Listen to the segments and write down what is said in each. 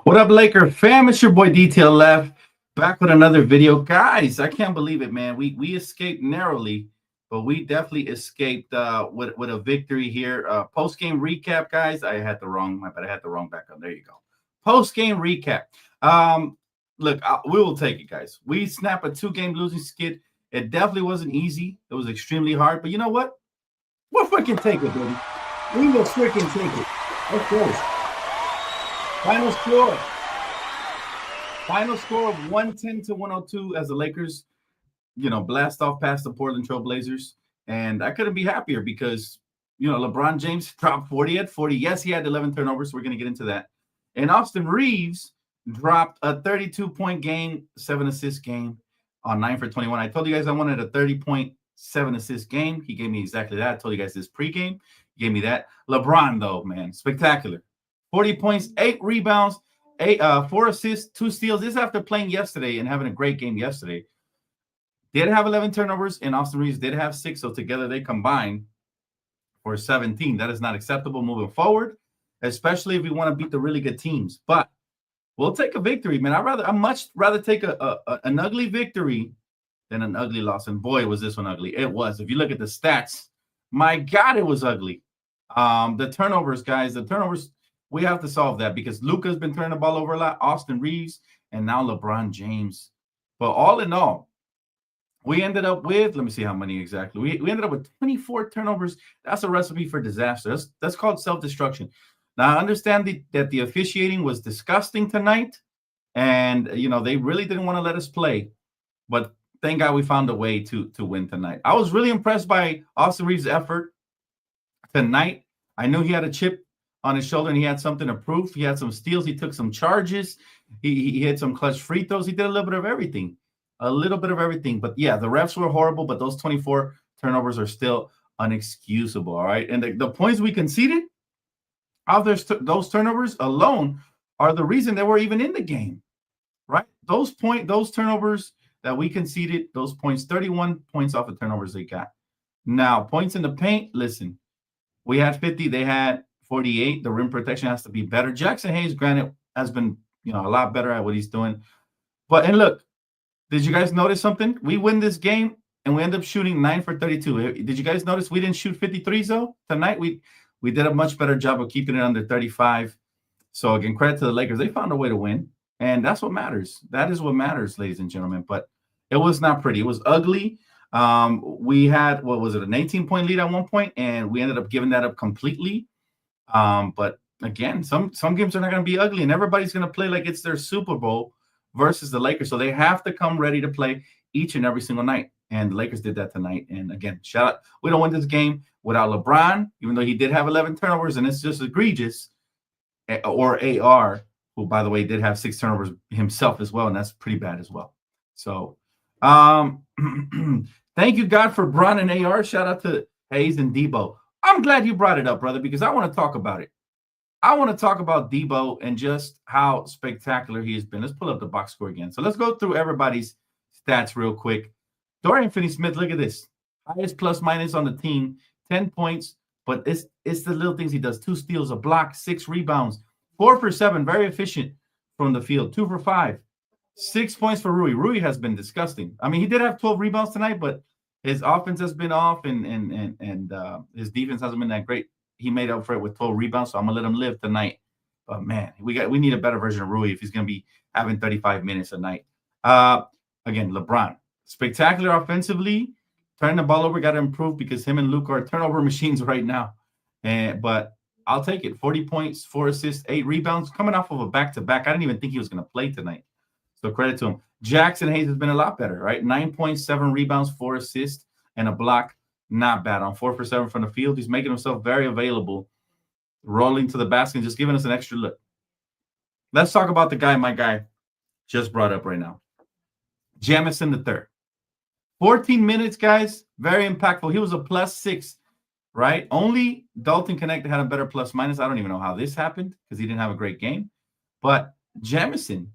What up, Laker fam? It's your boy Detail Left, back with another video. Guys, I can't believe it, man. We escaped narrowly, but we definitely escaped with a victory here. Post game recap, guys. I had the wrong back on. There you go. Post game recap. Um, Look, we will take it, guys. We snap a 2-game losing skid. It definitely wasn't easy. It was extremely hard, but you know what? We'll freaking take it, baby. We will freaking take it. Of course. Final score. Final score of 110 to 102 as the Lakers, blast off past the Portland Trail Blazers. And I couldn't be happier because, LeBron James dropped 40 at 40. Yes, he had 11 turnovers. We're going to get into that. And Austin Reeves dropped a 32-point game, 7-assist game on 9 for 21. I told you guys I wanted a 30-point, 7-assist game. He gave me exactly that. I told you guys this pregame. He gave me that. LeBron, though, man, spectacular. 40 points, 8 rebounds, 4 assists, 2 steals. This is after playing yesterday and having a great game yesterday. Did have 11 turnovers, and Austin Reeves did have 6. So together they combined for 17. That is not acceptable moving forward, especially if we want to beat the really good teams. But we'll take a victory, man. I'd much rather take an ugly victory than an ugly loss. And boy, was this one ugly. It was. If you look at the stats, my God, it was ugly. The turnovers, guys, we have to solve that because Luka's been turning the ball over a lot, Austin Reeves, and now LeBron James. But all in all, we ended up with, let me see how many exactly. We ended up with 24 turnovers. That's a recipe for disaster. That's called self-destruction. Now, I understand that the officiating was disgusting tonight, and, they really didn't want to let us play. But thank God we found a way to win tonight. I was really impressed by Austin Reeves' effort tonight. I knew he had a chip on his shoulder and he had something to prove. He had some steals. He took some charges. He hit some clutch free throws. He did a little bit of everything. But yeah, the refs were horrible, but those 24 turnovers are still unexcusable. All right. And the points we conceded out of those turnovers alone are the reason that we're even in the game. Right. Those turnovers that we conceded, those points, 31 points off of turnovers they got. Now, points in the paint, listen, we had 50, they had 48. The rim protection has to be better. Jackson Hayes, granted, has been, a lot better at what he's doing. And look, did you guys notice something? We win this game and we end up shooting 9 for 32. Did you guys notice we didn't shoot 53s though? Tonight we did a much better job of keeping it under 35. So again, credit to the Lakers. They found a way to win. And that's what matters. That is what matters, ladies and gentlemen. But it was not pretty. It was ugly. We had, an 18-point lead at one point, and we ended up giving that up completely. But again, some games are not going to be ugly, and everybody's going to play like it's their Super Bowl versus the Lakers. So they have to come ready to play each and every single night. And the Lakers did that tonight. And again, shout out. We don't win this game without LeBron, even though he did have 11 turnovers, and it's just egregious. Or AR, who, by the way, did have 6 turnovers himself as well, and that's pretty bad as well. So thank you, God, for Bron and AR. Shout out to Hayes and Debo. I'm glad you brought it up, brother, because I want to talk about it. I want to talk about Debo and just how spectacular he has been. Let's pull up the box score again. So let's go through everybody's stats real quick. Dorian Finney-Smith, look at this. Highest plus minus on the team, 10 points, but it's the little things he does. 2 steals, a block, 6 rebounds, 4 for 7, very efficient from the field, 2 for 5. 6 points for Rui. Rui has been disgusting. I mean, he did have 12 rebounds tonight, but his offense has been off and his defense hasn't been that great. He made up for it with 12 rebounds, so I'm gonna let him live tonight. But man, we need a better version of Rui if he's gonna be having 35 minutes a night. Again, LeBron, spectacular offensively. Turning the ball over, got to improve because him and Luka are turnover machines right now. But I'll take it. 40 points, 4 assists, 8 rebounds, coming off of a back-to-back. I didn't even think he was gonna play tonight. So credit to him. Jackson Hayes has been a lot better, right? 9 points, 7 rebounds, 4 assists, and a block. Not bad. On 4 for 7 from the field. He's making himself very available, rolling to the basket and just giving us an extra look. Let's talk about the guy my guy just brought up right now. Jamison the third. 14 minutes, guys. Very impactful. He was a +6, right? Only Dalton Connect had a better plus minus. I don't even know how this happened because he didn't have a great game. But Jamison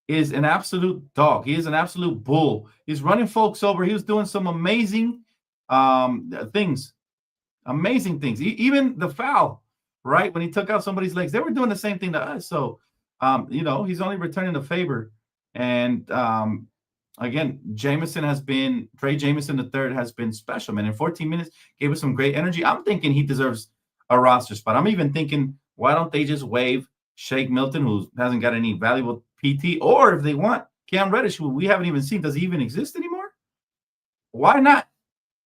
is an absolute dog. He is an absolute bull. He's running folks over. He was doing some amazing things. Amazing things. Even the foul, right? When he took out somebody's legs, they were doing the same thing to us. So He's only returning the favor. And again, Trey Jameson the third has been special, man. In 14 minutes, gave us some great energy. I'm thinking he deserves a roster spot. I'm even thinking, why don't they just waive Shake Milton, who hasn't got any valuable PT, or if they want Cam Reddish, who we haven't even seen, does he even exist anymore? Why not?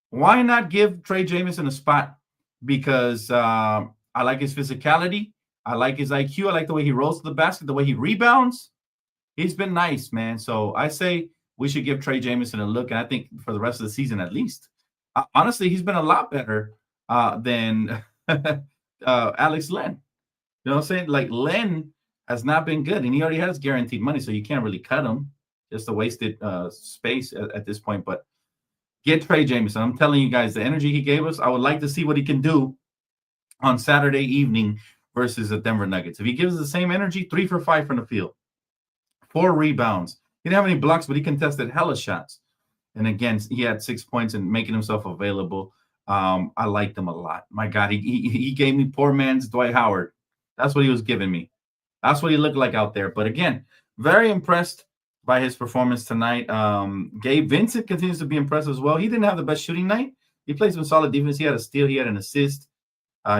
Why not give Trey Jameson a spot? Because I like his physicality. I like his IQ. I like the way he rolls to the basket, the way he rebounds. He's been nice, man. So I say we should give Trey Jameson a look, and I think for the rest of the season at least. Honestly, he's been a lot better than Alex Len. You know what I'm saying? Like Len has not been good, and he already has guaranteed money, so you can't really cut him. Just a wasted space at this point. But get Trey Jameson. I'm telling you guys, the energy he gave us, I would like to see what he can do on Saturday evening versus the Denver Nuggets. If he gives us the same energy, 3 for 5 from the field, 4 rebounds. He didn't have any blocks, but he contested hella shots. And again, he had 6 points and making himself available. I liked him a lot. My God, he gave me poor man's Dwight Howard. That's what he was giving me. That's what he looked like out there. But again, very impressed by his performance tonight. Gabe Vincent continues to be impressive as well. He didn't have the best shooting night. He played some solid defense. He had a steal. He had an assist.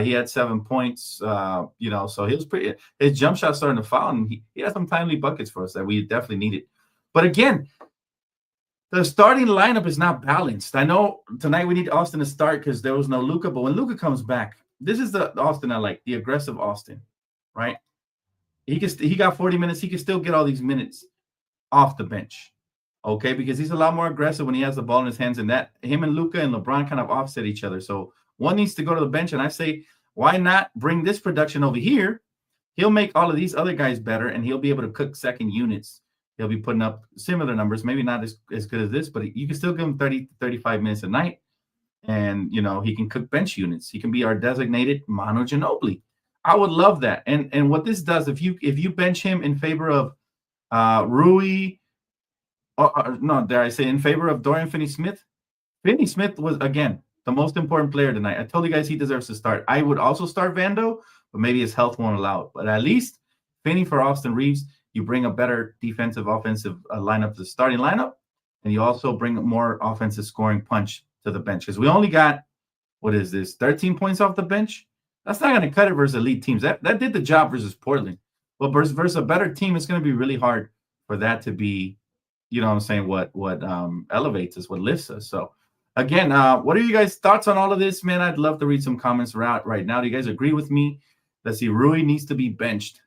He had 7 points. So he was pretty. His jump shot starting to foul, and he had some timely buckets for us that we definitely needed. But again, the starting lineup is not balanced. I know tonight we need Austin to start because there was no Luka, but when Luka comes back, this is the Austin I like, the aggressive Austin, right? He got 40 minutes. He can still get all these minutes off the bench, okay? Because he's a lot more aggressive when he has the ball in his hands, and that him and Luka and LeBron kind of offset each other. So one needs to go to the bench, and I say, why not bring this production over here? He'll make all of these other guys better, and he'll be able to cook second units. He'll be putting up similar numbers, maybe not as good as this, but you can still give him 30 to 35 minutes a night, and he can cook bench units. He can be our designated Manu Ginobili. I would love that. And what this does, if you bench him in favor of Rui, dare I say, in favor of Dorian Finney-Smith? Finney-Smith was, again, the most important player tonight. I told you guys he deserves to start. I would also start Vando, but maybe his health won't allow it. But at least Finney for Austin Reeves, you bring a better defensive, offensive lineup to the starting lineup, and you also bring more offensive scoring punch to the bench. Because we only got, 13 points off the bench? That's not going to cut it versus elite teams. That did the job versus Portland. But versus a better team, it's going to be really hard for that to be, what elevates us, what lifts us. So, again, what are you guys' thoughts on all of this, man? I'd love to read some comments right now. Do you guys agree with me? Let's see. Rui needs to be benched.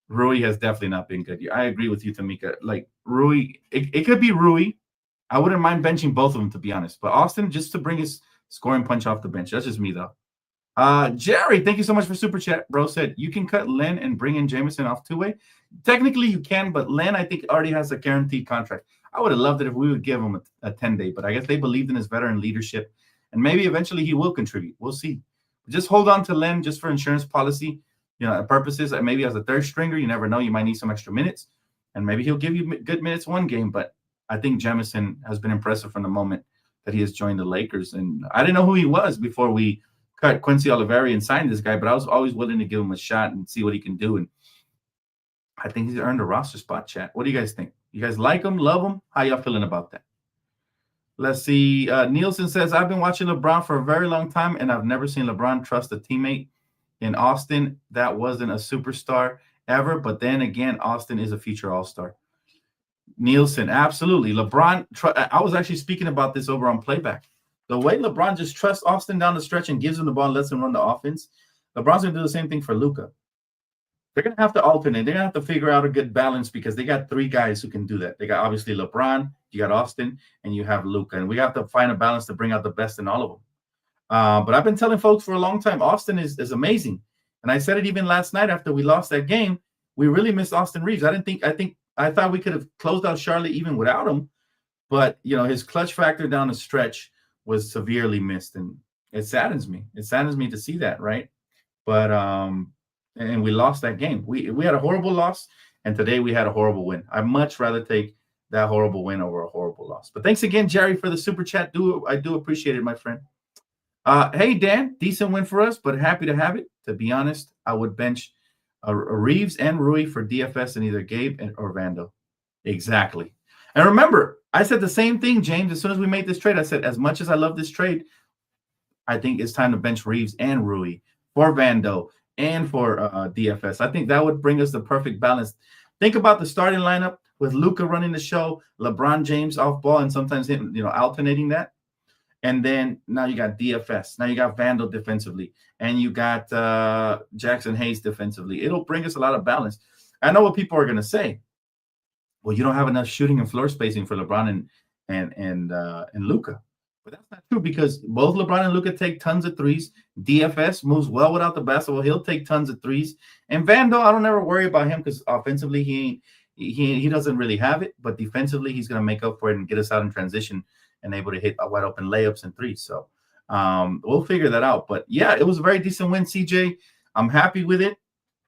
Rui has definitely not been good. I agree with you, Tamika. Like Rui, it could be Rui. I wouldn't mind benching both of them, to be honest. But Austin, just to bring his scoring punch off the bench. That's just me, though. Jerry, thank you so much for super chat. Bro said you can cut Len and bring in Jameson off two-way. Technically, you can, but Len, I think, already has a guaranteed contract. I would have loved it if we would give him a 10-day, but I guess they believed in his veteran leadership, and maybe eventually he will contribute. We'll see. Just hold on to Len just for insurance policy, purposes. Maybe as a third stringer, you never know. You might need some extra minutes, and maybe he'll give you good minutes one game. But I think Jameson has been impressive from the moment that he has joined the Lakers, and I didn't know who he was before we cut Quincy Oliveri and signed this guy, but I was always willing to give him a shot and see what he can do. And I think he's earned a roster spot, chat. What do you guys think? You guys like him, love him? How y'all feeling about that? Let's see. Nielsen says, I've been watching LeBron for a very long time, and I've never seen LeBron trust a teammate in Austin. That wasn't a superstar ever, but then again, Austin is a future all-star. Nielsen, absolutely. LeBron, I was actually speaking about this over on Playback. The way LeBron just trusts Austin down the stretch and gives him the ball and lets him run the offense, LeBron's going to do the same thing for Luka. They're going to have to alternate. They're going to have to figure out a good balance because they got 3 guys who can do that. They got obviously LeBron, you got Austin, and you have Luka. And we have to find a balance to bring out the best in all of them. But I've been telling folks for a long time, Austin is amazing. And I said it even last night after we lost that game. We really missed Austin Reeves. I thought we could have closed out Charlotte even without him. But, his clutch factor down the stretch was severely missed, and it saddens me. It saddens me to see that, right? But and we lost that game. We had a horrible loss, and today we had a horrible win. I'd much rather take that horrible win over a horrible loss. But thanks again, Jerry, for the super chat. I do appreciate it, my friend. Hey, Dan, decent win for us, but happy to have it. To be honest, I would bench Reeves and Rui for DFS and either Gabe or Vando. Exactly. And remember, I said the same thing, James. As soon as we made this trade, I said, as much as I love this trade, I think it's time to bench Reeves and Rui for Vando and for DFS. I think that would bring us the perfect balance. Think about the starting lineup with Luka running the show, LeBron James off ball, and sometimes him, alternating that. And then now you got DFS. Now you got Vandal defensively, and you got Jackson Hayes defensively. It'll bring us a lot of balance. I know what people are going to say. Well, you don't have enough shooting and floor spacing for LeBron and Luka. But that's not true because both LeBron and Luka take tons of threes. DFS moves well without the basketball. He'll take tons of threes. And Vando, I don't ever worry about him because offensively he doesn't really have it, but defensively he's going to make up for it and get us out in transition and able to hit wide open layups and threes. So we'll figure that out. But yeah, it was a very decent win, CJ. I'm happy with it,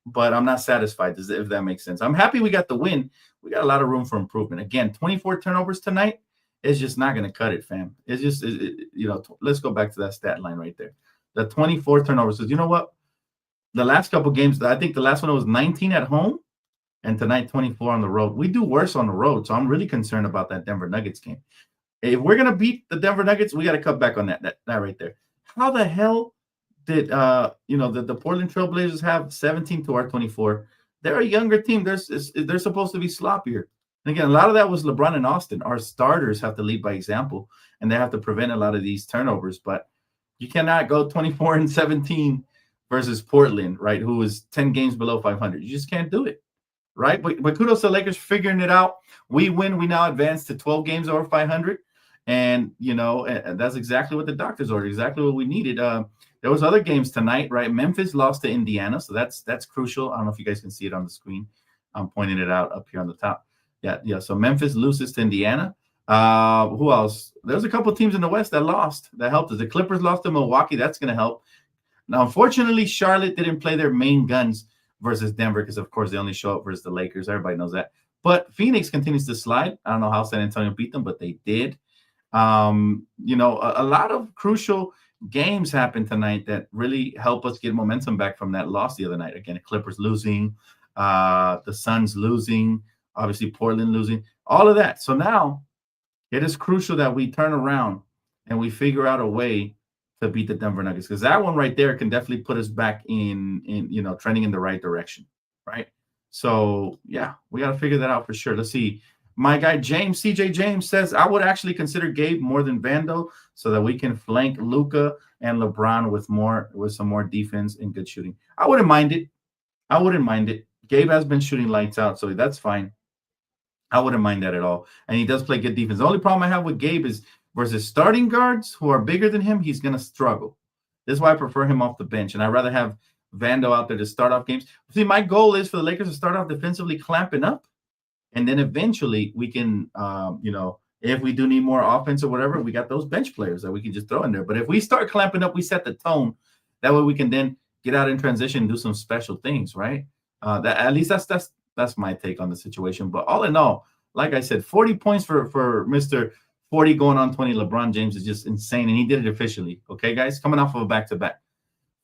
but I'm not satisfied, if that makes sense. I'm happy we got the win. We got a lot of room for improvement. Again, 24 turnovers tonight is just not going to cut it, fam. It's just, let's go back to that stat line right there. The 24 turnovers. So you know what? The last couple games, I think the last one was 19 at home, and tonight 24 on the road. We do worse on the road, so I'm really concerned about that Denver Nuggets game. If we're going to beat the Denver Nuggets, we got to cut back on that right there. How the hell did the Portland Trailblazers have 17 to our 24? They're a younger team. They're supposed to be sloppier. And again, a lot of that was LeBron and Austin. Our starters have to lead by example, and they have to prevent a lot of these turnovers. But you cannot go 24-17 versus Portland, right, who is 10 games below 500. You just can't do it, right? But kudos to the Lakers figuring it out. We win. We now advance to 12 games over 500. And, that's exactly what the doctors ordered, exactly what we needed. There was other games tonight, right? Memphis lost to Indiana, so that's crucial. I don't know if you guys can see it on the screen. I'm pointing it out up here on the top. Yeah. So Memphis loses to Indiana. Who else? There's a couple teams in the West that lost. That helped us. The Clippers lost to Milwaukee. That's going to help. Now, unfortunately, Charlotte didn't play their main guns versus Denver because, of course, they only show up versus the Lakers. Everybody knows that. But Phoenix continues to slide. I don't know how San Antonio beat them, but they did. A lot of crucial games happened tonight that really help us get momentum back from that loss the other night. Again, the Clippers losing, the Suns losing, obviously Portland losing, all of that. So now it is crucial that we turn around and we figure out a way to beat the Denver Nuggets, because that one right there can definitely put us back in trending in the right direction, right? So yeah, we got to figure that out for sure. Let's see. My guy James, CJ James, says, I would actually consider Gabe more than Vando so that we can flank Luka and LeBron with some more defense and good shooting. I wouldn't mind it. Gabe has been shooting lights out, so that's fine. I wouldn't mind that at all. And he does play good defense. The only problem I have with Gabe is versus starting guards who are bigger than him, he's going to struggle. This is why I prefer him off the bench. And I'd rather have Vando out there to start off games. See, my goal is for the Lakers to start off defensively clamping up. And then eventually we can, if we do need more offense or whatever, we got those bench players that we can just throw in there. But if we start clamping up, we set the tone. That way we can then get out in transition and do some special things, right? At least that's my take on the situation. But all in all, like I said, 40 points for Mr. 40 going on 20 LeBron James is just insane. And he did it efficiently. Okay, guys? Coming off of a back-to-back.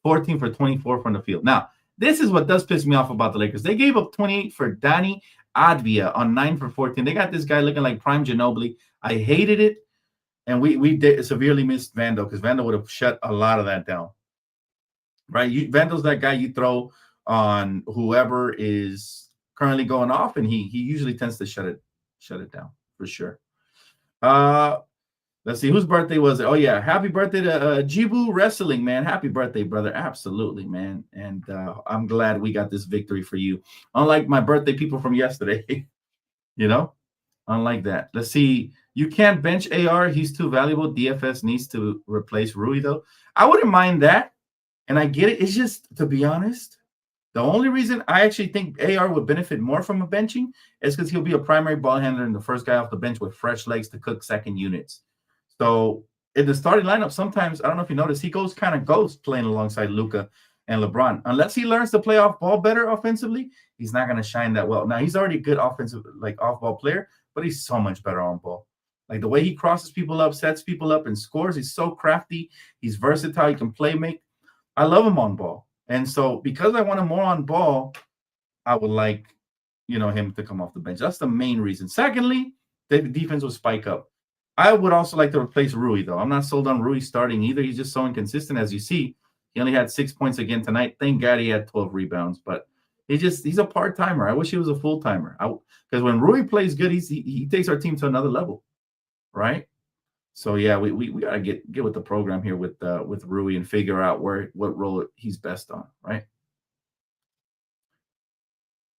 14 for 24 from the field. Now, this is what does piss me off about the Lakers. They gave up 28 for Danny Advia on 9 for 14. They got this guy looking like prime Ginobili. I hated it. And we did severely missed Vando because Vando would have shut a lot of that down. Right? Vando's that guy you throw on whoever is currently going off, and he usually tends to shut it down for sure. Let's see whose birthday was it. Oh yeah, happy birthday to Jibu Wrestling, man. Happy birthday, brother. Absolutely, man. And I'm glad we got this victory for you. Unlike my birthday people from yesterday, unlike that. Let's see. You can't bench AR. He's too valuable. DFS needs to replace Rui though. I wouldn't mind that, and I get it. It's just, to be honest, the only reason I actually think AR would benefit more from a benching is because he'll be a primary ball handler and the first guy off the bench with fresh legs to cook second units. So in the starting lineup, sometimes, I don't know if you noticed, he goes kind of ghost playing alongside Luka and LeBron. Unless he learns to play off ball better offensively, he's not going to shine that well. Now, he's already a good offensive, off ball player, but he's so much better on ball. Like the way he crosses people up, sets people up, and scores, he's so crafty. He's versatile. He can play make. I love him on ball. And so because I want him more on ball, I would like, him to come off the bench. That's the main reason. Secondly, the defense will spike up. I would also like to replace Rui, though. I'm not sold on Rui starting either. He's just so inconsistent, as you see. He only had 6 points again tonight. Thank God he had 12 rebounds, but he's a part-timer. I wish he was a full-timer. Because when Rui plays good, he takes our team to another level, right? So yeah, we gotta get with the program here with Rui and figure out what role he's best on, right?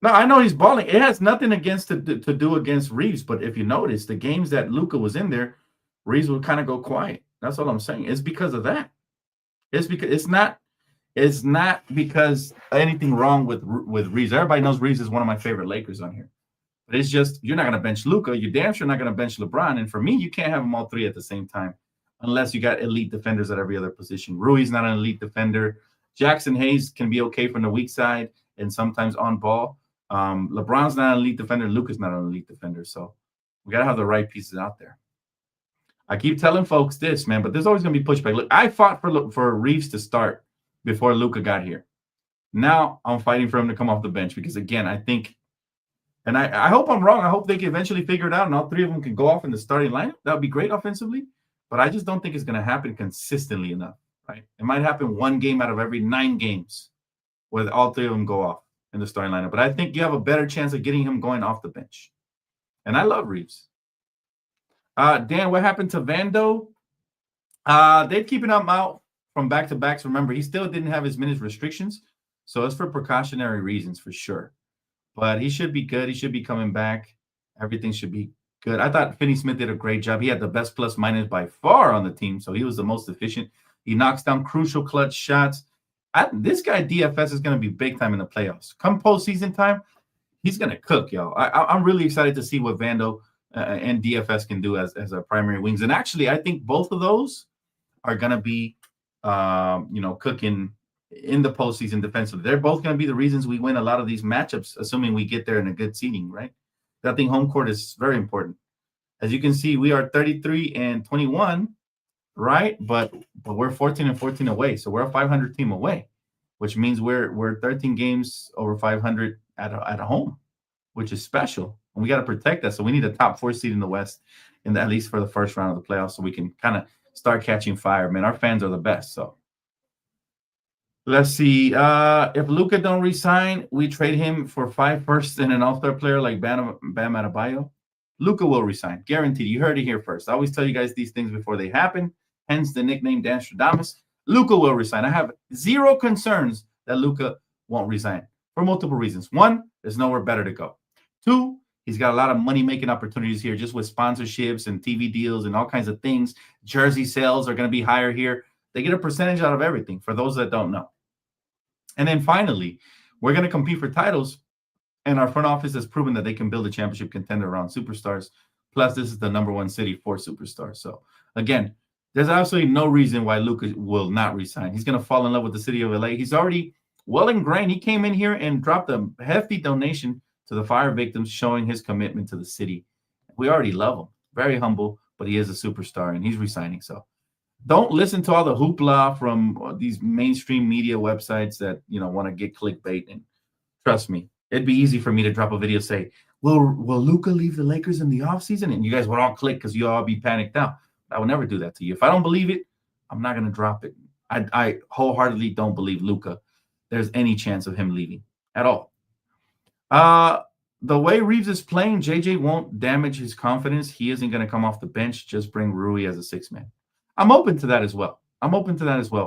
No, I know he's balling. It has nothing to do against Reeves, but if you notice, the games that Luka was in there, Reeves would kind of go quiet. That's all I'm saying. It's because of that. It's because it's not because anything wrong with Reeves. Everybody knows Reeves is one of my favorite Lakers on here. But it's just you're not going to bench Luka. You're damn sure not going to bench LeBron. And for me, you can't have them all three at the same time unless you got elite defenders at every other position. Rui's not an elite defender. Jackson Hayes can be okay from the weak side and sometimes on ball. LeBron's not an elite defender. Luka's not an elite defender. So we got to have the right pieces out there. I keep telling folks this, man, but there's always going to be pushback. Look, I fought for Reeves to start before Luka got here. Now I'm fighting for him to come off the bench because, again, I think, and I hope I'm wrong. I hope they can eventually figure it out and all three of them can go off in the starting lineup. That would be great offensively, but I just don't think it's going to happen consistently enough, right? It might happen one game out of every 9 games where all three of them go off in the starting lineup. But I think you have a better chance of getting him going off the bench. And I love Reeves. Dan, what happened to Vando? They're keeping him out from back-to-backs. Remember, he still didn't have his minutes restrictions, so it's for precautionary reasons for sure. But he should be good. He should be coming back. Everything should be good. I thought Finney-Smith did a great job. He had the best plus-minus by far on the team, so he was the most efficient. He knocks down crucial clutch shots. This guy, DFS, is going to be big time in the playoffs. Come postseason time, he's going to cook, y'all. I'm really excited to see what Vando and DFS can do as our primary wings. And actually, I think both of those are going to be, cooking in the postseason defensively. They're both going to be the reasons we win a lot of these matchups, assuming we get there in a good seeding, right? I think home court is very important. As you can see, we are 33-21, right? But we're 14-14 away, so we're a 500 team away, which means we're 13 games over 500 at home, which is special. And we got to protect that. So we need a top 4 seed in the West, at least for the first round of the playoffs, so we can kind of start catching fire. Man, our fans are the best. So let's see. If Luka don't resign, we trade him for 5 firsts and an all-star player like Bam Adebayo. Luka will resign, guaranteed. You heard it here first. I always tell you guys these things before they happen. Hence the nickname Dan Stradamus. Luka will resign. I have zero concerns that Luka won't resign for multiple reasons. 1, there's nowhere better to go. 2, he's got a lot of money-making opportunities here just with sponsorships and TV deals and all kinds of things. Jersey sales are going to be higher here. They get a percentage out of everything, for those that don't know. And then finally, we're going to compete for titles, and our front office has proven that they can build a championship contender around superstars. Plus, this is the number 1 city for superstars. So, again, there's absolutely no reason why Luka will not resign. He's going to fall in love with the city of LA. He's already well ingrained. He came in here and dropped a hefty donation to the fire victims, showing his commitment to the city. We already love him. Very humble, but he is a superstar, and he's resigning. So don't listen to all the hoopla from these mainstream media websites that want to get clickbait. And trust me, it'd be easy for me to drop a video say, will Luka leave the Lakers in the offseason? And you guys would all click because you all be panicked out. I would never do that to you. If I don't believe it, I'm not going to drop it. I wholeheartedly don't believe Luka there's any chance of him leaving at all. The way Reeves is playing, JJ won't damage his confidence. He isn't going to come off the bench. Just bring Rui as a 6-man. I'm open to that as well.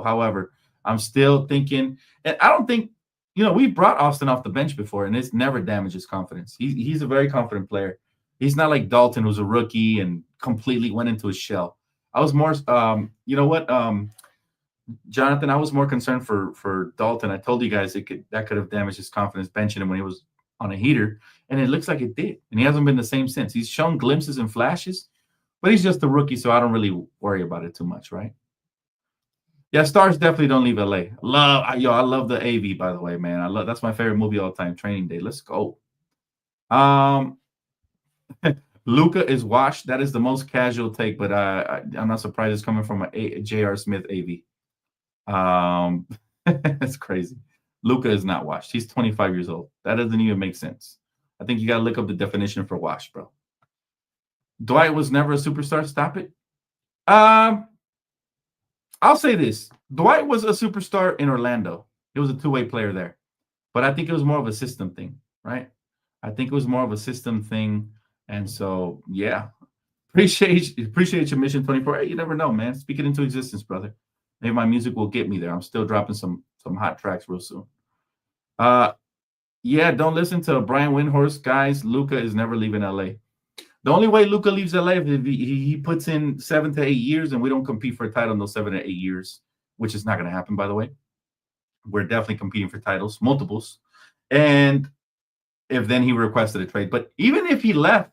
However, I'm still thinking, and I don't think, we brought Austin off the bench before, and it's never damaged his confidence. He's a very confident player. He's not like Dalton, who's a rookie and completely went into his shell. I was more, Jonathan, I was more concerned for Dalton. I told you guys that could have damaged his confidence benching him when he was on a heater, and it looks like it did. And he hasn't been the same since. He's shown glimpses and flashes, but he's just a rookie, so I don't really worry about it too much, right? Yeah, stars definitely don't leave LA. I love the AV, by the way, man. That's my favorite movie all time, Training Day. Let's go. Luka is washed. That is the most casual take, but I'm not surprised it's coming from a J.R. Smith AV. That's crazy. Luka is not washed. He's 25 years old. That doesn't even make sense. I think you got to look up the definition for washed, bro. Dwight was never a superstar. Stop it. Um, I'll say this. Dwight was a superstar in Orlando. He was a two-way player there. But I think it was more of a system thing, right? I think it was more of a system thing. And so, yeah. Appreciate your mission 24. Hey, you never know, man. Speak it into existence, brother. Maybe my music will get me there. I'm still dropping some hot tracks real soon. Yeah, don't listen to Brian Windhorst, guys. Luka is never leaving LA. The only way Luka leaves LA is if he puts in 7 to 8 years and we don't compete for a title in those 7 to 8 years, which is not going to happen, by the way. We're definitely competing for titles, multiples. And if then he requested a trade. But even if he left,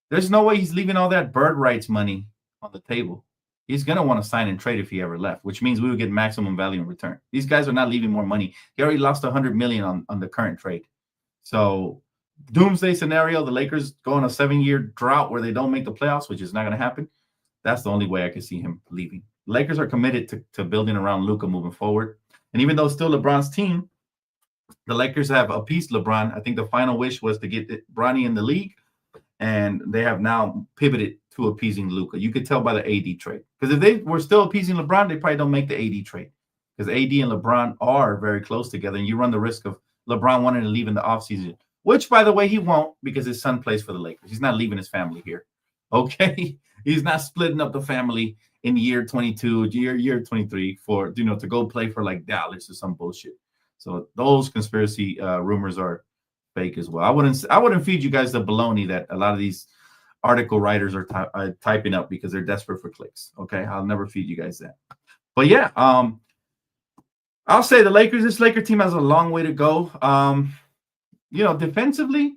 there's no way he's leaving all that bird rights money on the table. He's going to want to sign and trade if he ever left, which means we would get maximum value in return. These guys are not leaving more money. He already lost $100 million on the current trade. So doomsday scenario, the Lakers go on a 7-year drought where they don't make the playoffs, which is not going to happen. That's the only way I could see him leaving. Lakers are committed to building around Luka moving forward. And even though it's still LeBron's team, the Lakers have appeased LeBron. I think the final wish was to get Bronny in the league, and they have now pivoted to appeasing Luka. You could tell by the AD trade. Because if they were still appeasing LeBron, they probably don't make the AD trade. Because AD and LeBron are very close together, and you run the risk of LeBron wanting to leave in the offseason, which, by the way, he won't because his son plays for the Lakers. He's not leaving his family here. Okay? He's not splitting up the family in year 22, year 23 for, to go play for like Dallas or some bullshit. So those conspiracy rumors are fake as well. I wouldn't feed you guys the baloney that a lot of these article writers are typing up because they're desperate for clicks. Okay? I'll never feed you guys that. But yeah, I'll say this Laker team has a long way to go. Defensively,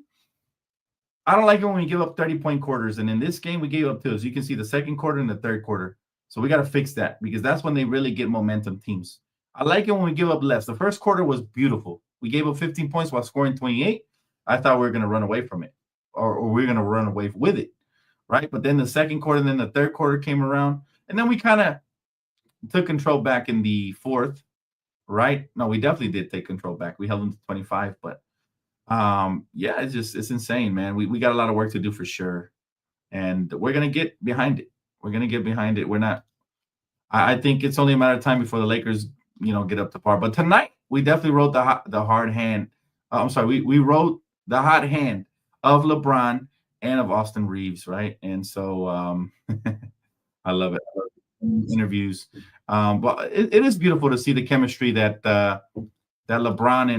I don't like it when we give up 30-point quarters. And in this game, we gave up 2. So you can see the second quarter and the third quarter. So we got to fix that because that's when they really get momentum, teams. I like it when we give up less. The first quarter was beautiful. We gave up 15 points while scoring 28. I thought we were going to run away from it or we were going to run away with it, right? But then the second quarter, then the third quarter came around. And then we kind of took control back in the fourth, right? No, we definitely did take control back. We held them to 25, but yeah, it's insane, man. We got a lot of work to do for sure. And we're going to get behind it. We're not, I think it's only a matter of time before the Lakers, get up to par. But tonight, we definitely wrote the hard hand. We wrote the hot hand of LeBron and of Austin Reeves, right? And so I love it. Interviews. But it is beautiful to see the chemistry that LeBron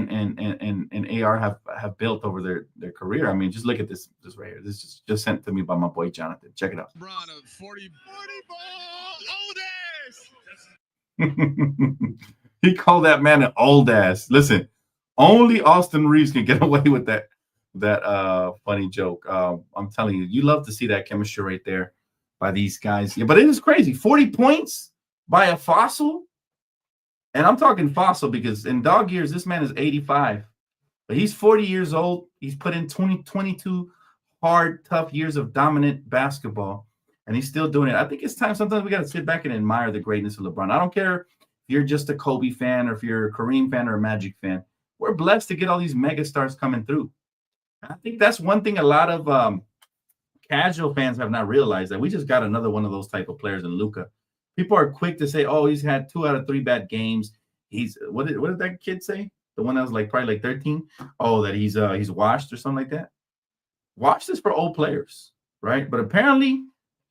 and AR have built over their career. I mean, just look at this right here. This is just sent to me by my boy Jonathan. Check it out. LeBron of 40 ball, old ass. He called that man an old ass. Listen, only Austin Reeves can get away with that funny joke. I'm telling you, you love to see that chemistry right there by these guys. Yeah, but it is crazy. 40 points by a fossil. And I'm talking fossil because in dog years, this man is 85. But he's 40 years old. He's put in 22 hard, tough years of dominant basketball. And he's still doing it. I think it's time. Sometimes we got to sit back and admire the greatness of LeBron. I don't care if you're just a Kobe fan or if you're a Kareem fan or a Magic fan. We're blessed to get all these mega stars coming through. I think that's one thing a lot of casual fans have not realized, that we just got another one of those type of players in Luka. People are quick to say, "Oh, he's had 2 out of 3 bad games." What did that kid say? The one that was probably 13. Oh, that he's washed or something like that. Washed is for old players, right? But apparently,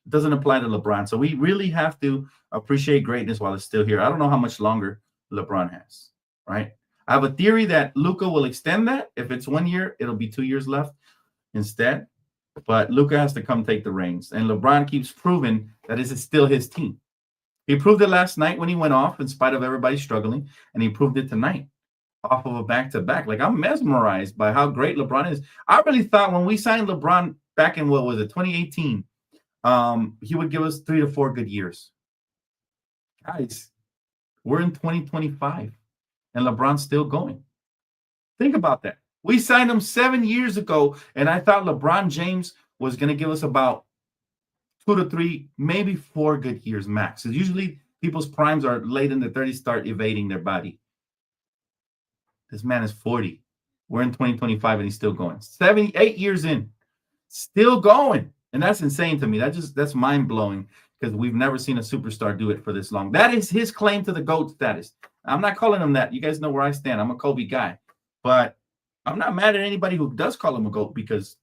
it doesn't apply to LeBron. So we really have to appreciate greatness while it's still here. I don't know how much longer LeBron has, right? I have a theory that Luka will extend that. If it's 1 year, it'll be 2 years left instead. But Luka has to come take the reins. And LeBron keeps proving that this is still his team. He proved it last night when he went off in spite of everybody struggling. And he proved it tonight off of a back-to-back. I'm mesmerized by how great LeBron is. I really thought when we signed LeBron back in, 2018, he would give us 3 to 4 good years. Guys, we're in 2025. And LeBron's still going. Think about that. We signed him 7 years ago, and I thought LeBron James was going to give us about 2 to 3, maybe 4 good years max. Because usually people's primes are late in the 30s, start evading their body. This man is 40. We're in 2025 and he's still going. 78 years in, still going. And that's insane to me. That's mind-blowing because we've never seen a superstar do it for this long. That is his claim to the GOAT status. I'm not calling him that. You guys know where I stand. I'm a Kobe guy. But I'm not mad at anybody who does call him a GOAT because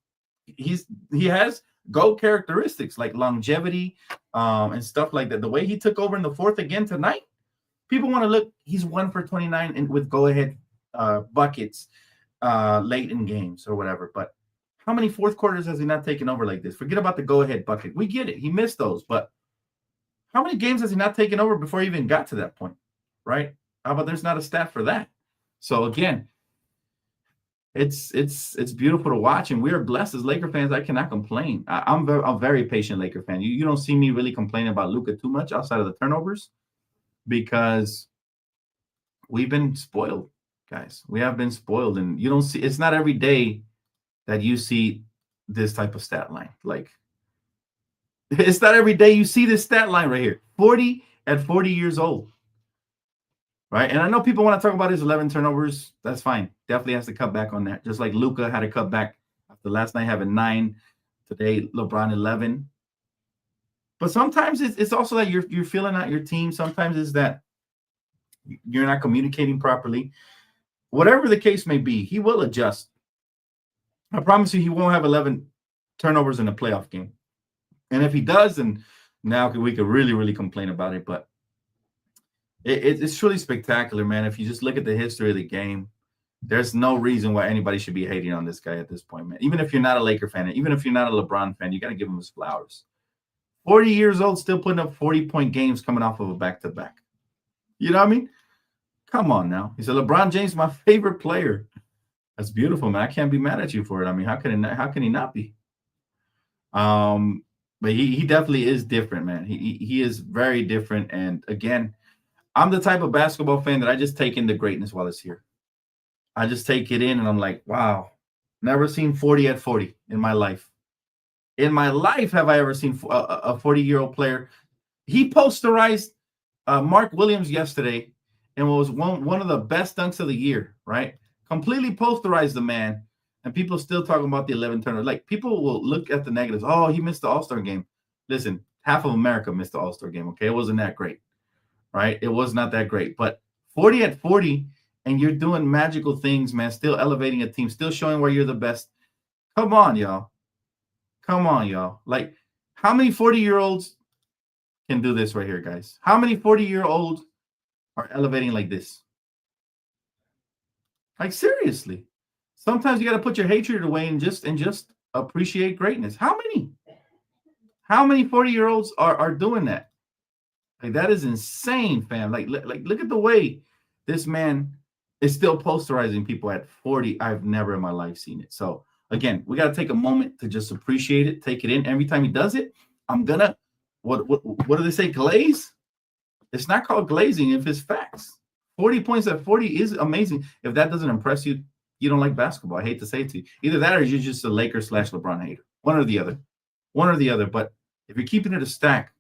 he has GOAT characteristics like longevity and stuff like that. The way he took over in the fourth again tonight, people want to look. He's 1 for 29 and with go-ahead buckets late in games or whatever. But how many fourth quarters has he not taken over like this? Forget about the go-ahead bucket. We get it. He missed those. But how many games has he not taken over before he even got to that point, right? How about there's not a stat for that? So, again, it's beautiful to watch, and we are blessed as Laker fans. I cannot complain. I'm a very patient Laker fan. You don't see me really complaining about Luka too much outside of the turnovers because we've been spoiled, guys. We have been spoiled, and you don't see – it's not every day that you see this type of stat line. Like, it's not every day you see this stat line right here. 40 at 40 years old. Right? And I know people want to talk about his 11 turnovers. That's fine. Definitely has to cut back on that. Just like Luka had to cut back after last night having 9. Today, LeBron 11. But sometimes it's also that you're feeling out your team. Sometimes it's that you're not communicating properly. Whatever the case may be, he will adjust. I promise you he won't have 11 turnovers in a playoff game. And if he does, then now we could really, really complain about it. But it's truly spectacular, man. If you just look at the history of the game, there's no reason why anybody should be hating on this guy at this point, man. Even if you're not a Laker fan, even if you're not a LeBron fan, you got to give him his flowers. 40 years old, still putting up 40-point games coming off of a back-to-back. You know what I mean? Come on now. He said, LeBron James, my favorite player. That's beautiful, man. I can't be mad at you for it. I mean, how can he not be? But he definitely is different, man. He is very different. And again, I'm the type of basketball fan that I just take in the greatness while it's here. I just take it in and I'm like, wow, never seen 40 at 40 in my life. In my life, have I ever seen a 40-year-old player? He posterized Mark Williams yesterday and was one of the best dunks of the year, right? Completely posterized the man, and people still talking about the 11 turnovers. Like, people will look at the negatives. Oh, he missed the All-Star game. Listen, half of America missed the All-Star game, okay? It wasn't that great. Right? It was not that great. But 40 at 40, and you're doing magical things, man, still elevating a team, still showing where you're the best. Come on, y'all. Come on, y'all. Like, how many 40-year-olds can do this right here, guys? How many 40-year-olds are elevating like this? Like, seriously. Sometimes you got to put your hatred away and just appreciate greatness. How many? How many 40-year-olds are doing that? Like, that is insane, fam. Like, look at the way this man is still posterizing people at 40. I've never in my life seen it. So, again, we got to take a moment to just appreciate it, take it in. Every time he does it, I'm going to, what do they say, glaze? It's not called glazing if it's facts. 40 points at 40 is amazing. If that doesn't impress you, you don't like basketball. I hate to say it to you. Either that or you're just a Lakers / LeBron hater. One or the other. One or the other. But if you're keeping it a stack,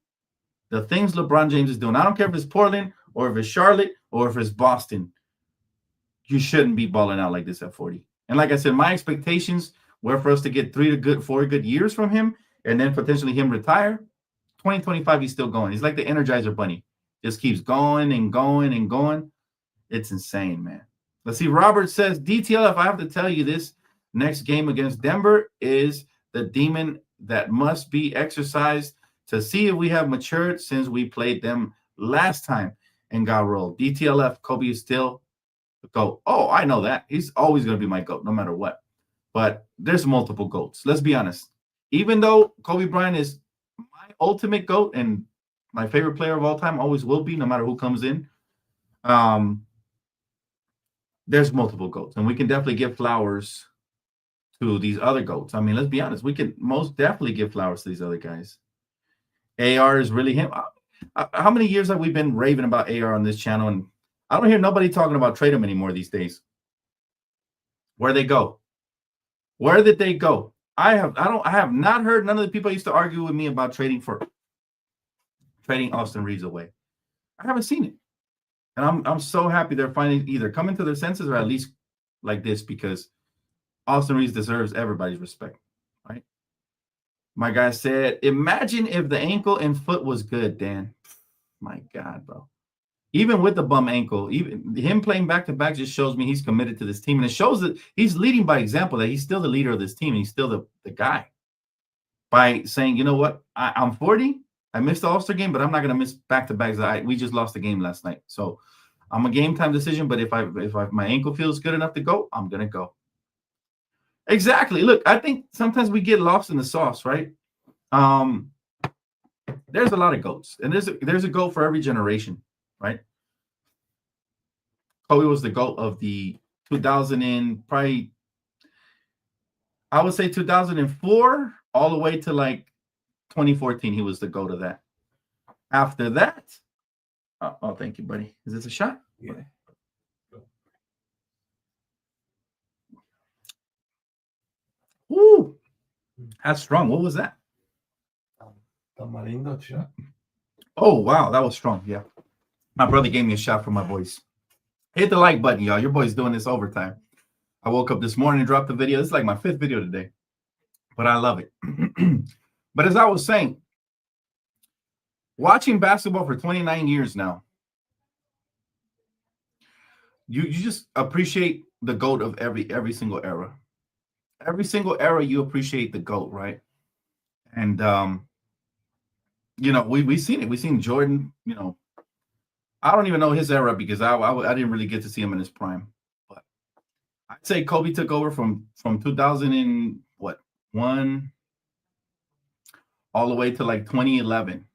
the things LeBron James is doing, I don't care if it's Portland or if it's Charlotte or if it's Boston, you shouldn't be balling out like this at 40. And like I said, my expectations were for us to get 4 good years from him and then potentially him retire. 2025, he's still going. He's like the Energizer Bunny. Just keeps going and going and going. It's insane, man. Let's see. Robert says, DTLF, I have to tell you this next game against Denver is the demon that must be exercised to see if we have matured since we played them last time and got rolled. DTLF, Kobe is still the GOAT. Oh, I know that. He's always going to be my GOAT, no matter what. But there's multiple GOATs. Let's be honest. Even though Kobe Bryant is my ultimate GOAT and my favorite player of all time, always will be, no matter who comes in, there's multiple GOATs. And we can definitely give flowers to these other GOATs. I mean, let's be honest. We can most definitely give flowers to these other guys. AR is really him. How many years have we been raving about AR on this channel? And I don't hear nobody talking about trade him anymore these days. Where'd they go? Where did they go? I have not heard none of the people used to argue with me about trading Austin Reeves away. I haven't seen it. And I'm so happy they're finally either coming to their senses or at least like this, because Austin Reeves deserves everybody's respect, right? My guy said, imagine if the ankle and foot was good, Dan. My God, bro. Even with the bum ankle, even him playing back-to-back just shows me he's committed to this team. And it shows that he's leading by example, that he's still the leader of this team. And he's still the guy. By saying, you know what, I'm 40. I missed the All-Star game, but I'm not going to miss back-to-backs. We just lost the game last night. So I'm a game-time decision. But if my ankle feels good enough to go, I'm going to go. Exactly. Look, I think sometimes we get lost in the sauce, right? There's a lot of GOATs. And there's a GOAT for every generation. Right? Kobe was the GOAT of the 2000 and probably, I would say 2004 all the way to like 2014. He was the GOAT of that. After that, oh, thank you, buddy. Is this a shot? Yeah. Woo! That's strong. What was that? Tamarindo shot. Oh, wow. That was strong. Yeah. My brother gave me a shot for my boys. Hit the like button, y'all. Your boy's doing this overtime. I woke up this morning and dropped the video. It's like my 5th video today, but I love it. But as I was saying, watching basketball for 29 years now, you just appreciate the GOAT of every single era. Every single era, you appreciate the GOAT, right? And you know, we've seen it. We've seen Jordan. You know, I don't even know his era because I didn't really get to see him in his prime. But I'd say Kobe took over from 2001 all the way to like 2011.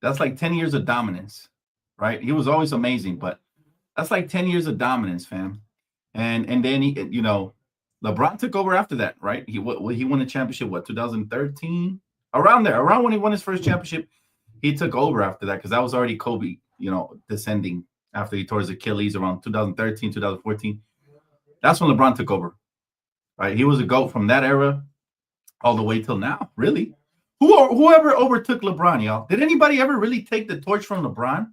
That's like 10 years of dominance, right? He was always amazing, but that's like 10 years of dominance, fam. And then he, you know, LeBron took over after that, right? He won a championship, 2013? Around there, around when he won his first championship, he took over after that because that was already Kobe, you know, descending after he tore his Achilles around 2013, 2014. That's when LeBron took over, right? He was a GOAT from that era all the way till now, really. Whoever overtook LeBron, y'all? Did anybody ever really take the torch from LeBron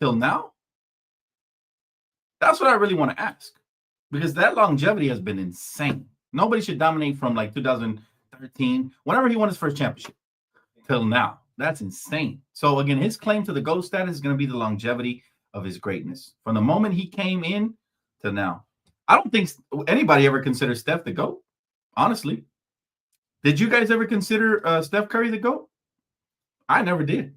till now? That's what I really want to ask, because that longevity has been insane. Nobody should dominate from like 2013, whenever he won his first championship, till now. That's insane. So again, his claim to the GOAT status is going to be the longevity of his greatness from the moment he came in to now. I don't think anybody ever considers Steph the GOAT, honestly. Did you guys ever consider Steph Curry the GOAT? I never did.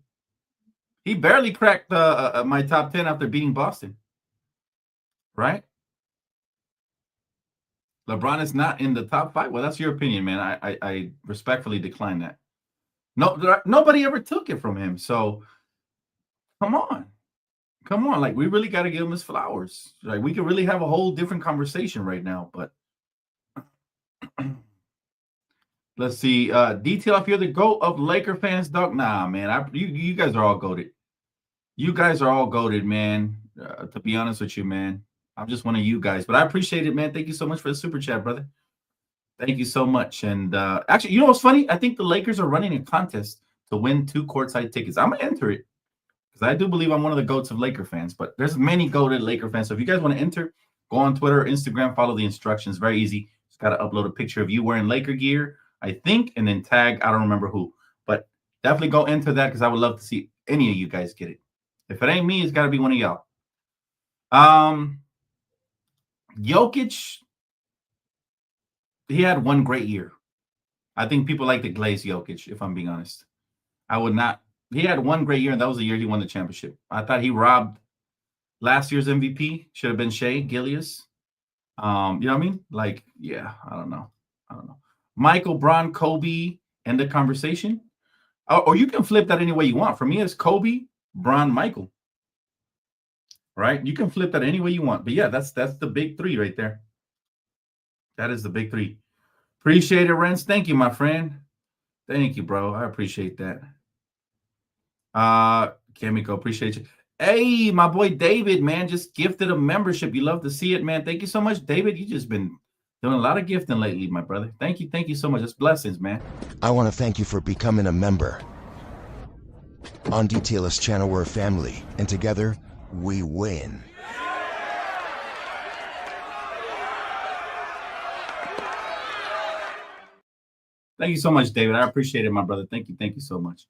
He barely cracked my top 10 after beating Boston, right? LeBron is not in the top 5. Well, that's your opinion, man. I respectfully decline that. No, nobody ever took it from him. So come on. Like, we really got to give him his flowers. Like, we could really have a whole different conversation right now, but let's see. Detail if you're the GOAT of Laker fans, dog. Nah, man. You guys are all goated. You guys are all goated, man. To be honest with you, man. I'm just one of you guys, but I appreciate it, man. Thank you so much for the super chat, brother. Thank you so much. And actually, you know what's funny? I think the Lakers are running a contest to win 2 courtside tickets. I'm going to enter it because I do believe I'm one of the GOATs of Laker fans, but there's many GOAted Laker fans. So if you guys want to enter, go on Twitter or Instagram, follow the instructions. Very easy. Just got to upload a picture of you wearing Laker gear, I think, and then tag, I don't remember who. But definitely go enter that because I would love to see any of you guys get it. If it ain't me, it's got to be one of y'all. Jokic, he had one great year. I think people like to glaze Jokic, if I'm being honest. I would not. He had one great year, and that was the year he won the championship. I thought he robbed last year's MVP. Should have been Shea Gilgeous. You know what I mean? Like, yeah, I don't know. Michael, Bron, Kobe, end the conversation. Or you can flip that any way you want. For me, it's Kobe, Bron, Michael. Right? You can flip that any way you want. But yeah, that's the big 3 right there. That is the big 3. Appreciate it, Renz. Thank you, my friend. Thank you, bro. I appreciate that. Kimiko, appreciate you. Hey, my boy David, man, just gifted a membership. You love to see it, man. Thank you so much, David. You just been doing a lot of gifting lately, my brother. Thank you so much. It's blessings, man. I want to thank you for becoming a member. On Detailist channel, we're a family, and together, we win. Thank you so much, David. I appreciate it, my brother. Thank you. Thank you so much.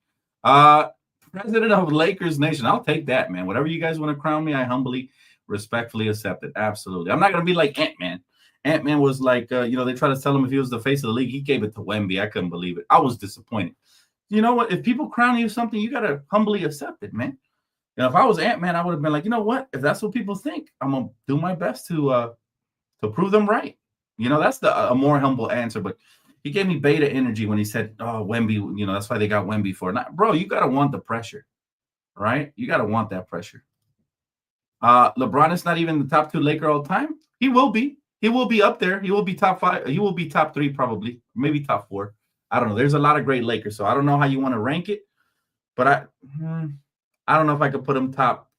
President of Lakers Nation. I'll take that, man. Whatever you guys want to crown me, I humbly, respectfully accept it. Absolutely. I'm not going to be like Ant-Man. Ant-Man was like, they try to tell him if he was the face of the league. He gave it to Wemby. I couldn't believe it. I was disappointed. You know what? If people crown you something, you got to humbly accept it, man. If I was Ant-Man, I would have been like, you know what? If that's what people think, I'm going to do my best to prove them right. That's a more humble answer. But he gave me beta energy when he said, oh, Wemby, that's why they got Wemby for it. Bro, you got to want the pressure, right? You got to want that pressure. LeBron is not even the top 2 Laker all time. He will be. He will be up there. He will be top 5. He will be top 3 probably, maybe top 4. I don't know. There's a lot of great Lakers, so I don't know how you want to rank it. But I don't know if I could put him top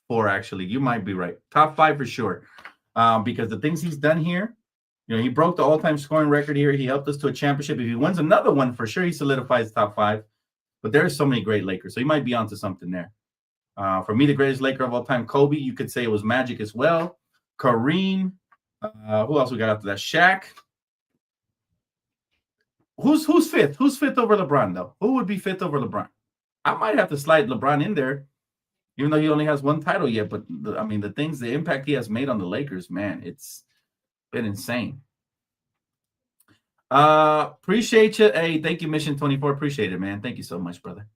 4, actually. You might be right. Top 5 for sure. Because the things he's done here, he broke the all-time scoring record here. He helped us to a championship. If he wins another one, for sure he solidifies top 5. But there are so many great Lakers, so he might be onto something there. For me, the greatest Laker of all time, Kobe. You could say it was Magic as well. Kareem. Who else we got after that? Shaq. Who's 5th? Who's 5th over LeBron, though? Who would be 5th over LeBron? I might have to slide LeBron in there, even though he only has 1 title yet. But, the impact he has made on the Lakers, man, it's been insane. Appreciate you. Hey, thank you, Mission 24. Appreciate it, man. Thank you so much, brother.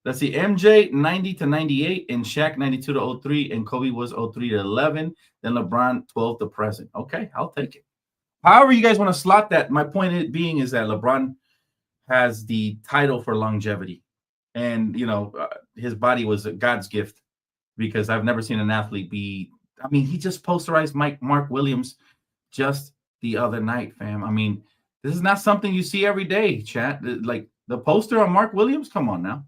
Let's see. MJ 90 to 98 and Shaq 92 to 03 and Kobe was 03 to 11. Then LeBron 12 to present. Okay, I'll take it. However you guys want to slot that. My point being is that LeBron has the title for longevity, and his body was God's gift, because I've never seen an athlete be. He just posterized Mark Williams just the other night, fam. This is not something you see every day, chat. Like the poster on Mark Williams. Come on now.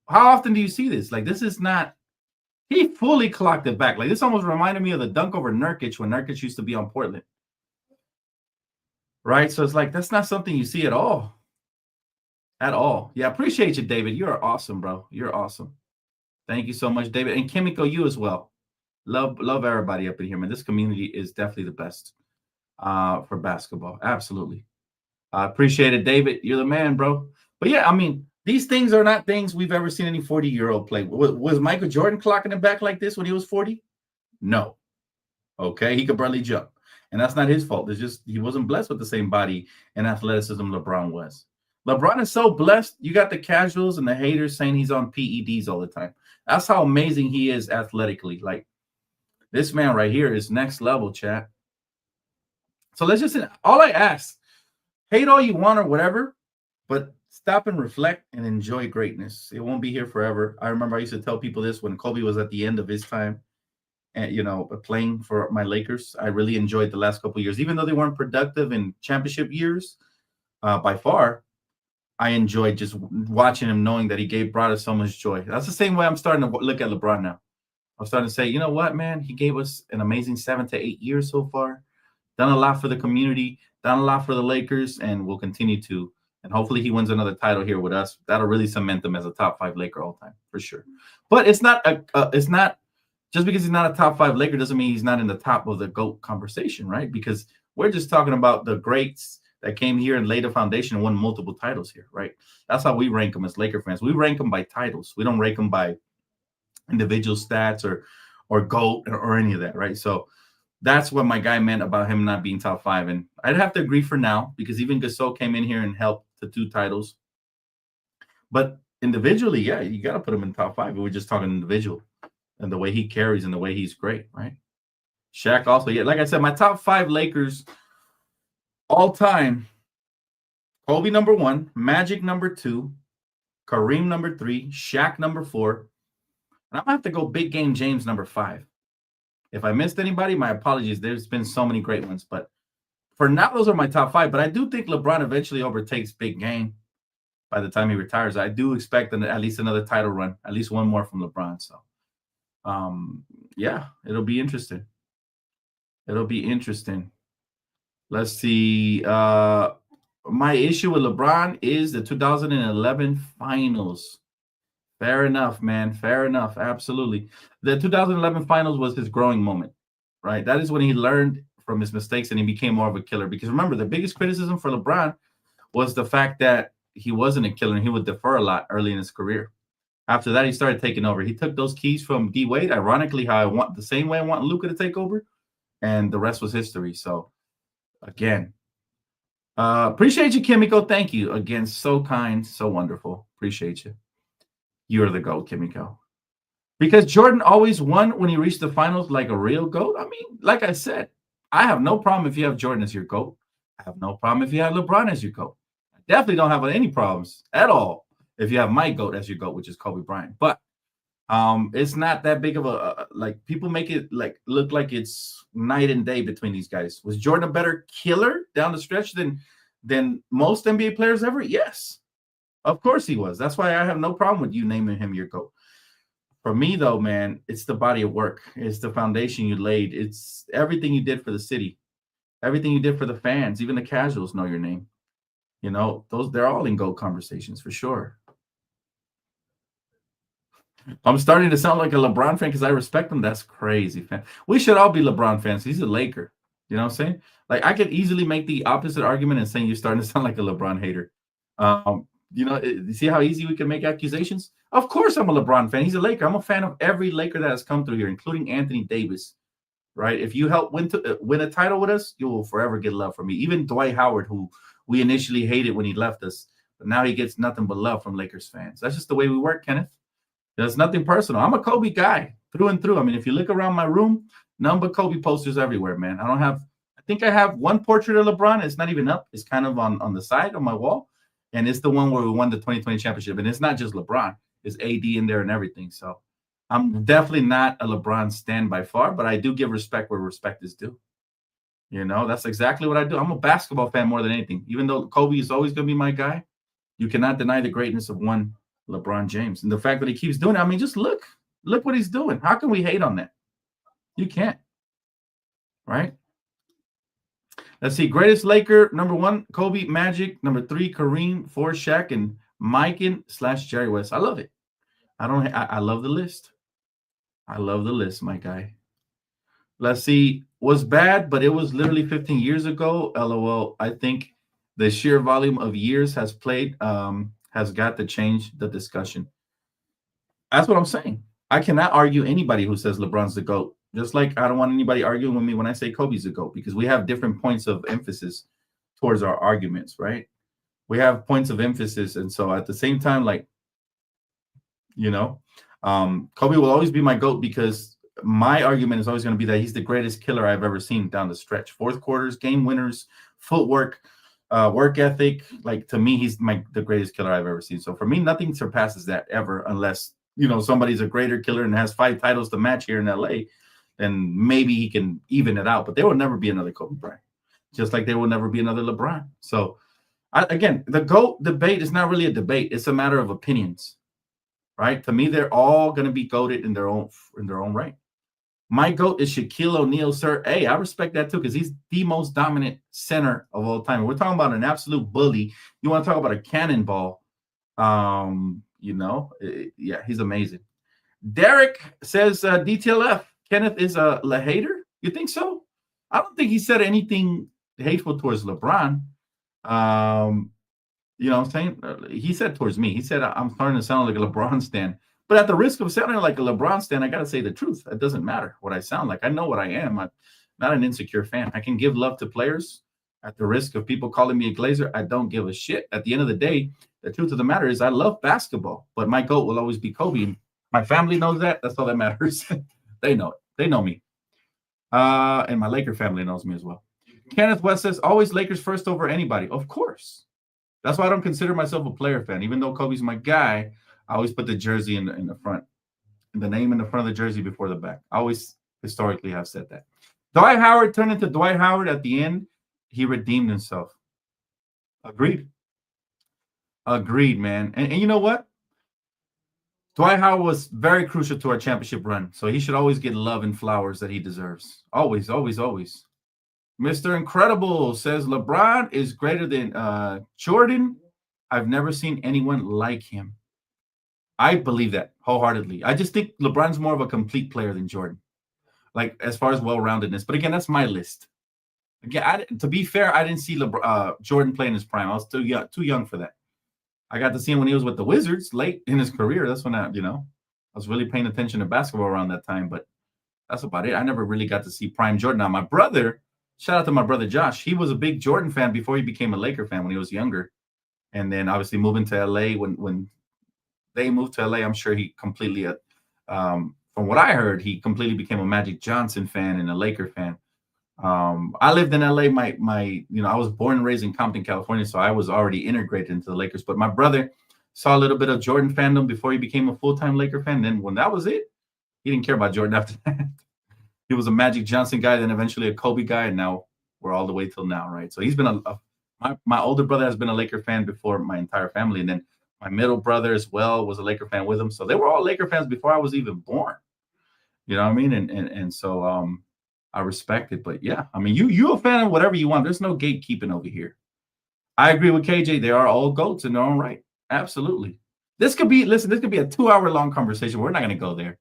How often do you see this? Like, this is not. He fully clocked it back. Like, this almost reminded me of the dunk over Nurkic when Nurkic used to be on Portland. Right? So it's like, that's not something you see at all. At all. Yeah, appreciate you, David. You're awesome, bro. You're awesome. Thank you so much, David. And Kimiko, you as well. Love everybody up in here, man. This community is definitely the best for basketball. Absolutely. I appreciate it, David. You're the man, bro. But yeah, these things are not things we've ever seen any 40-year-old play. Was Michael Jordan clocking it back like this when he was 40? No. Okay, he could barely jump. And that's not his fault. It's just he wasn't blessed with the same body and athleticism LeBron was. LeBron is so blessed. You got the casuals and the haters saying he's on PEDs all the time. That's how amazing he is athletically. Like, this man right here is next level, chat. So let's just, all I ask, hate all you want or whatever, but stop and reflect and enjoy greatness. It won't be here forever. I remember I used to tell people this when Kobe was at the end of his time, and playing for my Lakers. I really enjoyed the last couple of years, even though they weren't productive in championship years. By far, I enjoyed just watching him, knowing that he brought us so much joy. That's the same way I'm starting to look at LeBron now. I'm starting to say, you know what, man? He gave us an amazing 7 to 8 years so far. Done a lot for the community, done a lot for the Lakers, and will continue to. And hopefully he wins another title here with us. That'll really cement him as a top 5 Laker all time, for sure. But it's not just because he's not a top 5 Laker doesn't mean he's not in the top of the GOAT conversation, right? Because we're just talking about the greats that came here and laid a foundation and won multiple titles here, right? That's how we rank them as Laker fans. We rank them by titles. We don't rank them by individual stats or GOAT or any of that, right? So that's what my guy meant about him not being top 5. And I'd have to agree for now, because even Gasol came in here and helped the 2 titles. But individually, yeah, you got to put him in top 5. We're just talking individual and the way he carries and the way he's great, right? Shaq also, yeah, like I said, my top 5 Lakers all time: Kobe number 1, Magic number 2, Kareem number 3, Shaq number 4, and I'm gonna have to go Big Game James number 5. If I missed anybody, my apologies. There's been so many great ones, but for now, those are my top 5. But I do think LeBron eventually overtakes Big Game by the time he retires. I do expect at least another title run, at least one more from LeBron. So, yeah, it'll be interesting. It'll be interesting. Let's see. My issue with LeBron is the 2011 finals. Fair enough, man. Fair enough. Absolutely. The 2011 finals was his growing moment, right? That is when he learned from his mistakes and he became more of a killer. Because remember, the biggest criticism for LeBron was the fact that he wasn't a killer and he would defer a lot early in his career. After that, he started taking over. He took those keys from D Wade, ironically, how I want the same way I want Luka to take over, and the rest was history. So, again, appreciate you, Kimiko. Thank you again. So kind, so wonderful. Appreciate you. You're the GOAT, Kimiko. Because Jordan always won when he reached the finals like a real GOAT. I mean, like I said, I have no problem if you have Jordan as your GOAT. I have no problem if you have LeBron as your GOAT. I definitely don't have any problems at all if you have my GOAT as your GOAT, which is Kobe Bryant. But it's not that big of a like people make it like look like it's night and day between these guys. Was Jordan a better killer down the stretch than most NBA players ever? Yes. Of course he was. That's why I have no problem with you naming him your GOAT. For me, though, man, it's the body of work. It's the foundation you laid. It's everything you did for the city, everything you did for the fans. Even the casuals know your name. You know, they're all in GOAT conversations for sure. I'm starting to sound like a LeBron fan because I respect him. That's crazy, fan. We should all be LeBron fans. He's a Laker. You know what I'm saying? Like I could easily make the opposite argument and saying you're starting to sound like a LeBron hater. You see how easy we can make accusations? Of course, I'm a LeBron fan. He's a Laker. I'm a fan of every Laker that has come through here, including Anthony Davis. Right? If you help win a title with us, you will forever get love from me. Even Dwight Howard, who we initially hated when he left us, but now he gets nothing but love from Lakers fans. That's just the way we work, Kenneth. There's nothing personal. I'm a Kobe guy through and through. I mean, if you look around my room, none but Kobe posters everywhere, man. I think I have one portrait of LeBron. It's not even up. It's kind of on the side of my wall. And it's the one where we won the 2020 championship. And it's not just LeBron. It's AD in there and everything. So I'm definitely not a LeBron stan by far, but I do give respect where respect is due. You know, that's exactly what I do. I'm a basketball fan more than anything. Even though Kobe is always going to be my guy, you cannot deny the greatness of one LeBron James. And the fact that he keeps doing it, I mean, just look what he's doing. How can we hate on that? You can't. Right? Let's see. Greatest Laker, number 1, Kobe, Magic. Number 3, Kareem. 4, Shaq. And Mikan/Jerry West. I love it. I love the list. I love the list, my guy. Let's see. Was bad, but it was literally 15 years ago. LOL. I think the sheer volume of years has got to change the discussion. That's what I'm saying. I cannot argue anybody who says LeBron's the GOAT. Just like I don't want anybody arguing with me when I say Kobe's the GOAT, because we have different points of emphasis towards our arguments, right? We have points of emphasis. And so at the same time, like, you know, Kobe will always be my GOAT because my argument is always going to be that he's the greatest killer I've ever seen down the stretch. Fourth quarters, game winners, footwork, work ethic. Like, to me, he's the greatest killer I've ever seen. So for me, nothing surpasses that ever, unless, you know, somebody's a greater killer and has 5 titles to match here in LA. Then maybe he can even it out. But there will never be another Kobe Bryant, just like there will never be another LeBron. So, again, the GOAT debate is not really a debate. It's a matter of opinions, right? To me, they're all going to be GOATed in their own right. My GOAT is Shaquille O'Neal, sir. Hey, I respect that too, because he's the most dominant center of all time. We're talking about an absolute bully. You want to talk about a cannonball? Yeah, he's amazing. Derek says DTLF. Kenneth is a hater. You think so? I don't think he said anything hateful towards LeBron. You know what I'm saying? He said towards me. He said I'm starting to sound like a LeBron stan. But at the risk of sounding like a LeBron stan, I got to say the truth. It doesn't matter what I sound like. I know what I am. I'm not an insecure fan. I can give love to players at the risk of people calling me a glazer. I don't give a shit. At the end of the day, the truth of the matter is I love basketball, but my GOAT will always be Kobe. My family knows that. That's all that matters. They know it. They know me. And my Laker family knows me as well. Kenneth West says, always Lakers first over anybody. Of course. That's why I don't consider myself a player fan. Even though Kobe's my guy, I always put the jersey in the front, the name in the front of the jersey before the back. I always historically have said that. Dwight Howard turned into Dwight Howard at the end. He redeemed himself. Agreed. Agreed, man. And you know what? Dwight Howard was very crucial to our championship run, so he should always get love and flowers that he deserves. Always, always, always. Mr. Incredible says LeBron is greater than Jordan. I've never seen anyone like him. I believe that wholeheartedly. I just think LeBron's more of a complete player than Jordan, like as far as well-roundedness. But again, that's my list. Again, to be fair, I didn't see Jordan play in his prime. I was too young for that. I got to see him when he was with the Wizards late in his career. That's when I was really paying attention to basketball around that time. But that's about it. I never really got to see prime Jordan. Now, my brother, shout out to my brother Josh. He was a big Jordan fan before he became a Laker fan when he was younger. And then obviously moving to LA when they moved to LA, I'm sure he completely, from what I heard, he completely became a Magic Johnson fan and a Laker fan. I lived in LA. I was born and raised in Compton, California, so I was already integrated into the Lakers. But my brother saw a little bit of Jordan fandom before he became a full-time Laker fan. Then when that was it, he didn't care about Jordan after that. He was a Magic Johnson guy, then eventually a Kobe guy, and now we're all the way till now, right? So he's been my older brother has been a Laker fan before my entire family, and then my middle brother as well was a Laker fan with him. So they were all Laker fans before I was even born. You know what I mean? And so I respect it. But yeah, I mean, you a fan of whatever you want. There's no gatekeeping over here. I agree with KJ. They are all GOATs in their own right. Absolutely. This could be a 2-hour long conversation. We're not going to go there.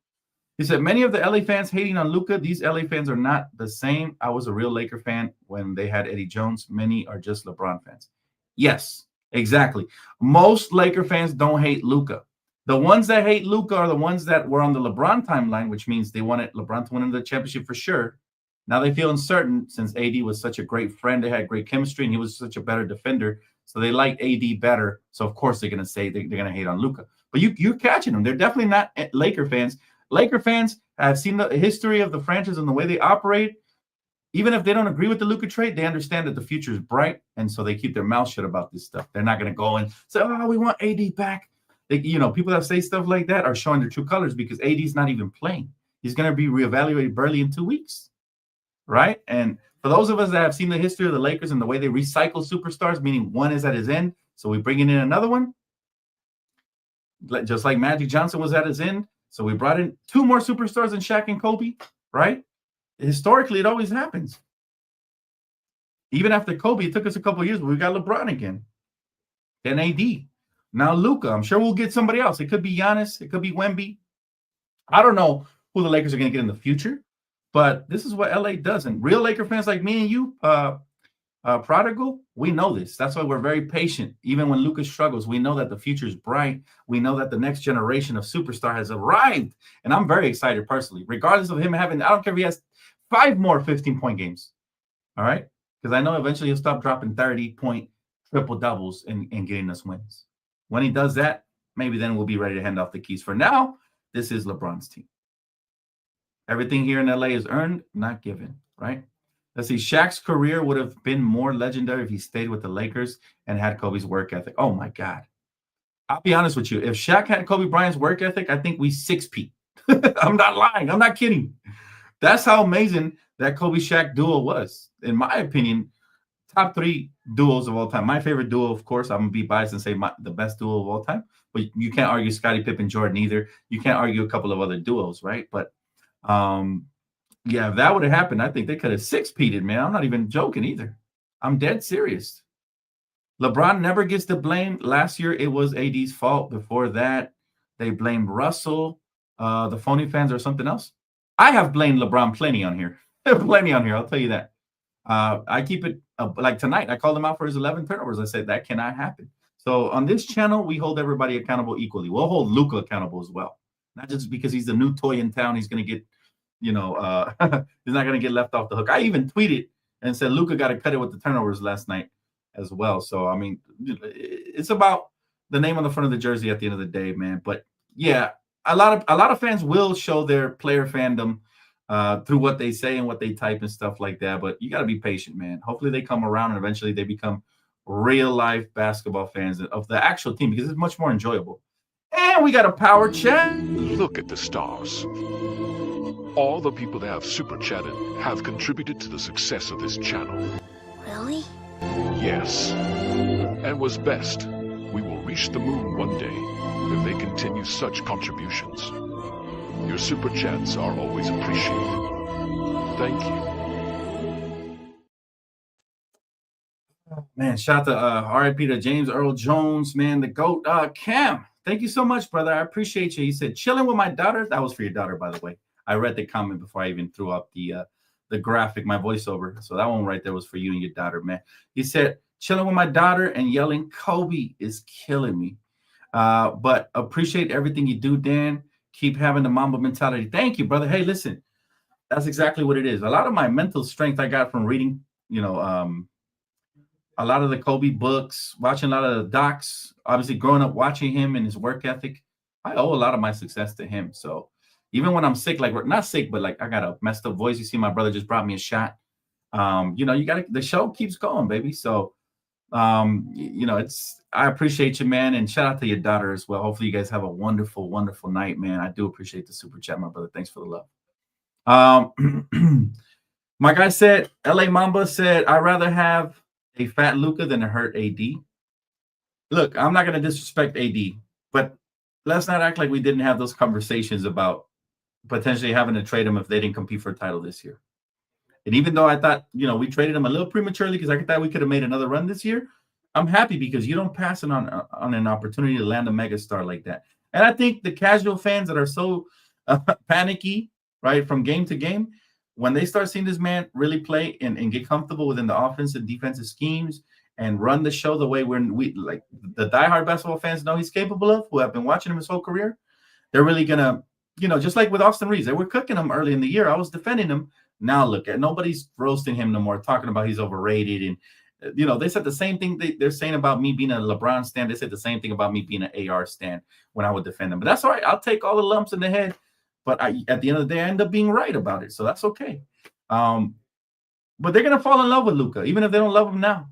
He said, many of the LA fans hating on Luka. These LA fans are not the same. I was a real Laker fan when they had Eddie Jones. Many are just LeBron fans. Yes, exactly. Most Laker fans don't hate Luka. The ones that hate Luka are the ones that were on the LeBron timeline, which means they wanted LeBron to win the championship for sure. Now they feel uncertain since AD was such a great friend. They had great chemistry, and he was such a better defender. So they like AD better. So, of course, they're going to say they're going to hate on Luka. But you're catching them. They're definitely not Laker fans. Laker fans have seen the history of the franchise and the way they operate. Even if they don't agree with the Luka trade, they understand that the future is bright, and so they keep their mouth shut about this stuff. They're not going to go and say, "Oh, we want AD back." People that say stuff like that are showing their true colors because AD's not even playing. He's going to be reevaluated barely in 2 weeks, right? And for those of us that have seen the history of the Lakers and the way they recycle superstars, meaning one is at his end, so we're bringing in another one, just like Magic Johnson was at his end. So we brought in 2 more superstars than Shaq and Kobe, right? Historically, it always happens. Even after Kobe, it took us a couple of years, but we got LeBron again. Then AD. Now Luka. I'm sure we'll get somebody else. It could be Giannis. It could be Wemby. I don't know who the Lakers are going to get in the future, but this is what LA does. And real Laker fans like me and you, Prodigal, we know this. That's why we're very patient. Even when Luka struggles, we know that the future is bright. We know that the next generation of superstar has arrived. And I'm very excited personally, regardless of him having, I don't care if he has 5 more 15-point games. All right? Because I know eventually he'll stop dropping 30-point triple-doubles and getting us wins. When he does that, maybe then we'll be ready to hand off the keys. For now, this is LeBron's team. Everything here in LA is earned, not given, right? Let's see. Shaq's career would have been more legendary if he stayed with the Lakers and had Kobe's work ethic. Oh, my God. I'll be honest with you. If Shaq had Kobe Bryant's work ethic, I think we 6-peat. I'm not lying. I'm not kidding. That's how amazing that Kobe-Shaq duo was. In my opinion, top 3 duos of all time. My favorite duo, of course, I'm going to be biased and say the best duo of all time. But you can't argue Scottie Pippen, Jordan either. You can't argue a couple of other duos, right? But, yeah, if that would have happened, I think they could have 6-peated, man. I'm not even joking either. I'm dead serious. LeBron never gets the blame. Last year, it was AD's fault. Before that, they blamed Russell, the phony fans, or something else. I have blamed LeBron plenty on here. Plenty on here, I'll tell you that. I keep it like tonight. I called him out for his 11 turnovers. I said that cannot happen. So on this channel, we hold everybody accountable equally. We'll hold Luka accountable as well. Not just because he's the new toy in town, he's going to get, he's not going to get left off the hook. I even tweeted and said Luka got to cut it with the turnovers last night as well. So, I mean, it's about the name on the front of the jersey at the end of the day, man. But, yeah, a lot of fans will show their player fandom through what they say and what they type and stuff like that. But you got to be patient, man. Hopefully they come around and eventually they become real-life basketball fans of the actual team because it's much more enjoyable. And we got a power chat. Look at the stars. All the people that have super chatted have contributed to the success of this channel. Really? Yes. And what's best, we will reach the moon one day if they continue such contributions. Your super chats are always appreciated. Thank you. Man, shout out to RIP to James Earl Jones, man, the GOAT. Cam, Thank you so much, brother. I appreciate you. He said, chilling with my daughter. That was for your daughter, by the way. I read the comment before I even threw up the graphic, my voiceover. So that one right there was for you and your daughter, man. He said, chilling with my daughter and yelling Kobe is killing me. But appreciate everything you do, Dan. Keep having the Mamba mentality. Thank you, brother. Hey, listen, that's exactly what it is. A lot of my mental strength I got from reading, a lot of the Kobe books, watching a lot of the docs, obviously growing up watching him and his work ethic. I owe a lot of my success to him. So even when I'm sick, like not sick, but like I got a messed up voice. You see, my brother just brought me a shot. You got the show keeps going, baby. So I appreciate you, man, and shout out to your daughter as well. Hopefully you guys have a wonderful, wonderful night, man. I do appreciate the super chat, my brother. Thanks for the love. My guy said, LA Mamba said, I'd rather have a fat Luka than a hurt AD. Look, I'm not going to disrespect AD, but let's not act like we didn't have those conversations about potentially having to trade him if they didn't compete for a title this year. And even though I thought, we traded him a little prematurely because I thought we could have made another run this year, I'm happy because you don't pass it on an opportunity to land a megastar like that. And I think the casual fans that are so panicky, right, from game to game, when they start seeing this man really play and get comfortable within the offense and defensive schemes and run the show the way we like the diehard basketball fans know he's capable of, who have been watching him his whole career, they're really gonna, just like with Austin Reeves, they were cooking him early in the year. I was defending him. Now look at nobody's roasting him no more, talking about he's overrated. And they said the same thing they're saying about me being a LeBron stan. They said the same thing about me being an AR stan when I would defend him. But that's all right. I'll take all the lumps in the head. But at the end of the day, I end up being right about it. So that's okay. But they're gonna fall in love with Luka, even if they don't love him now.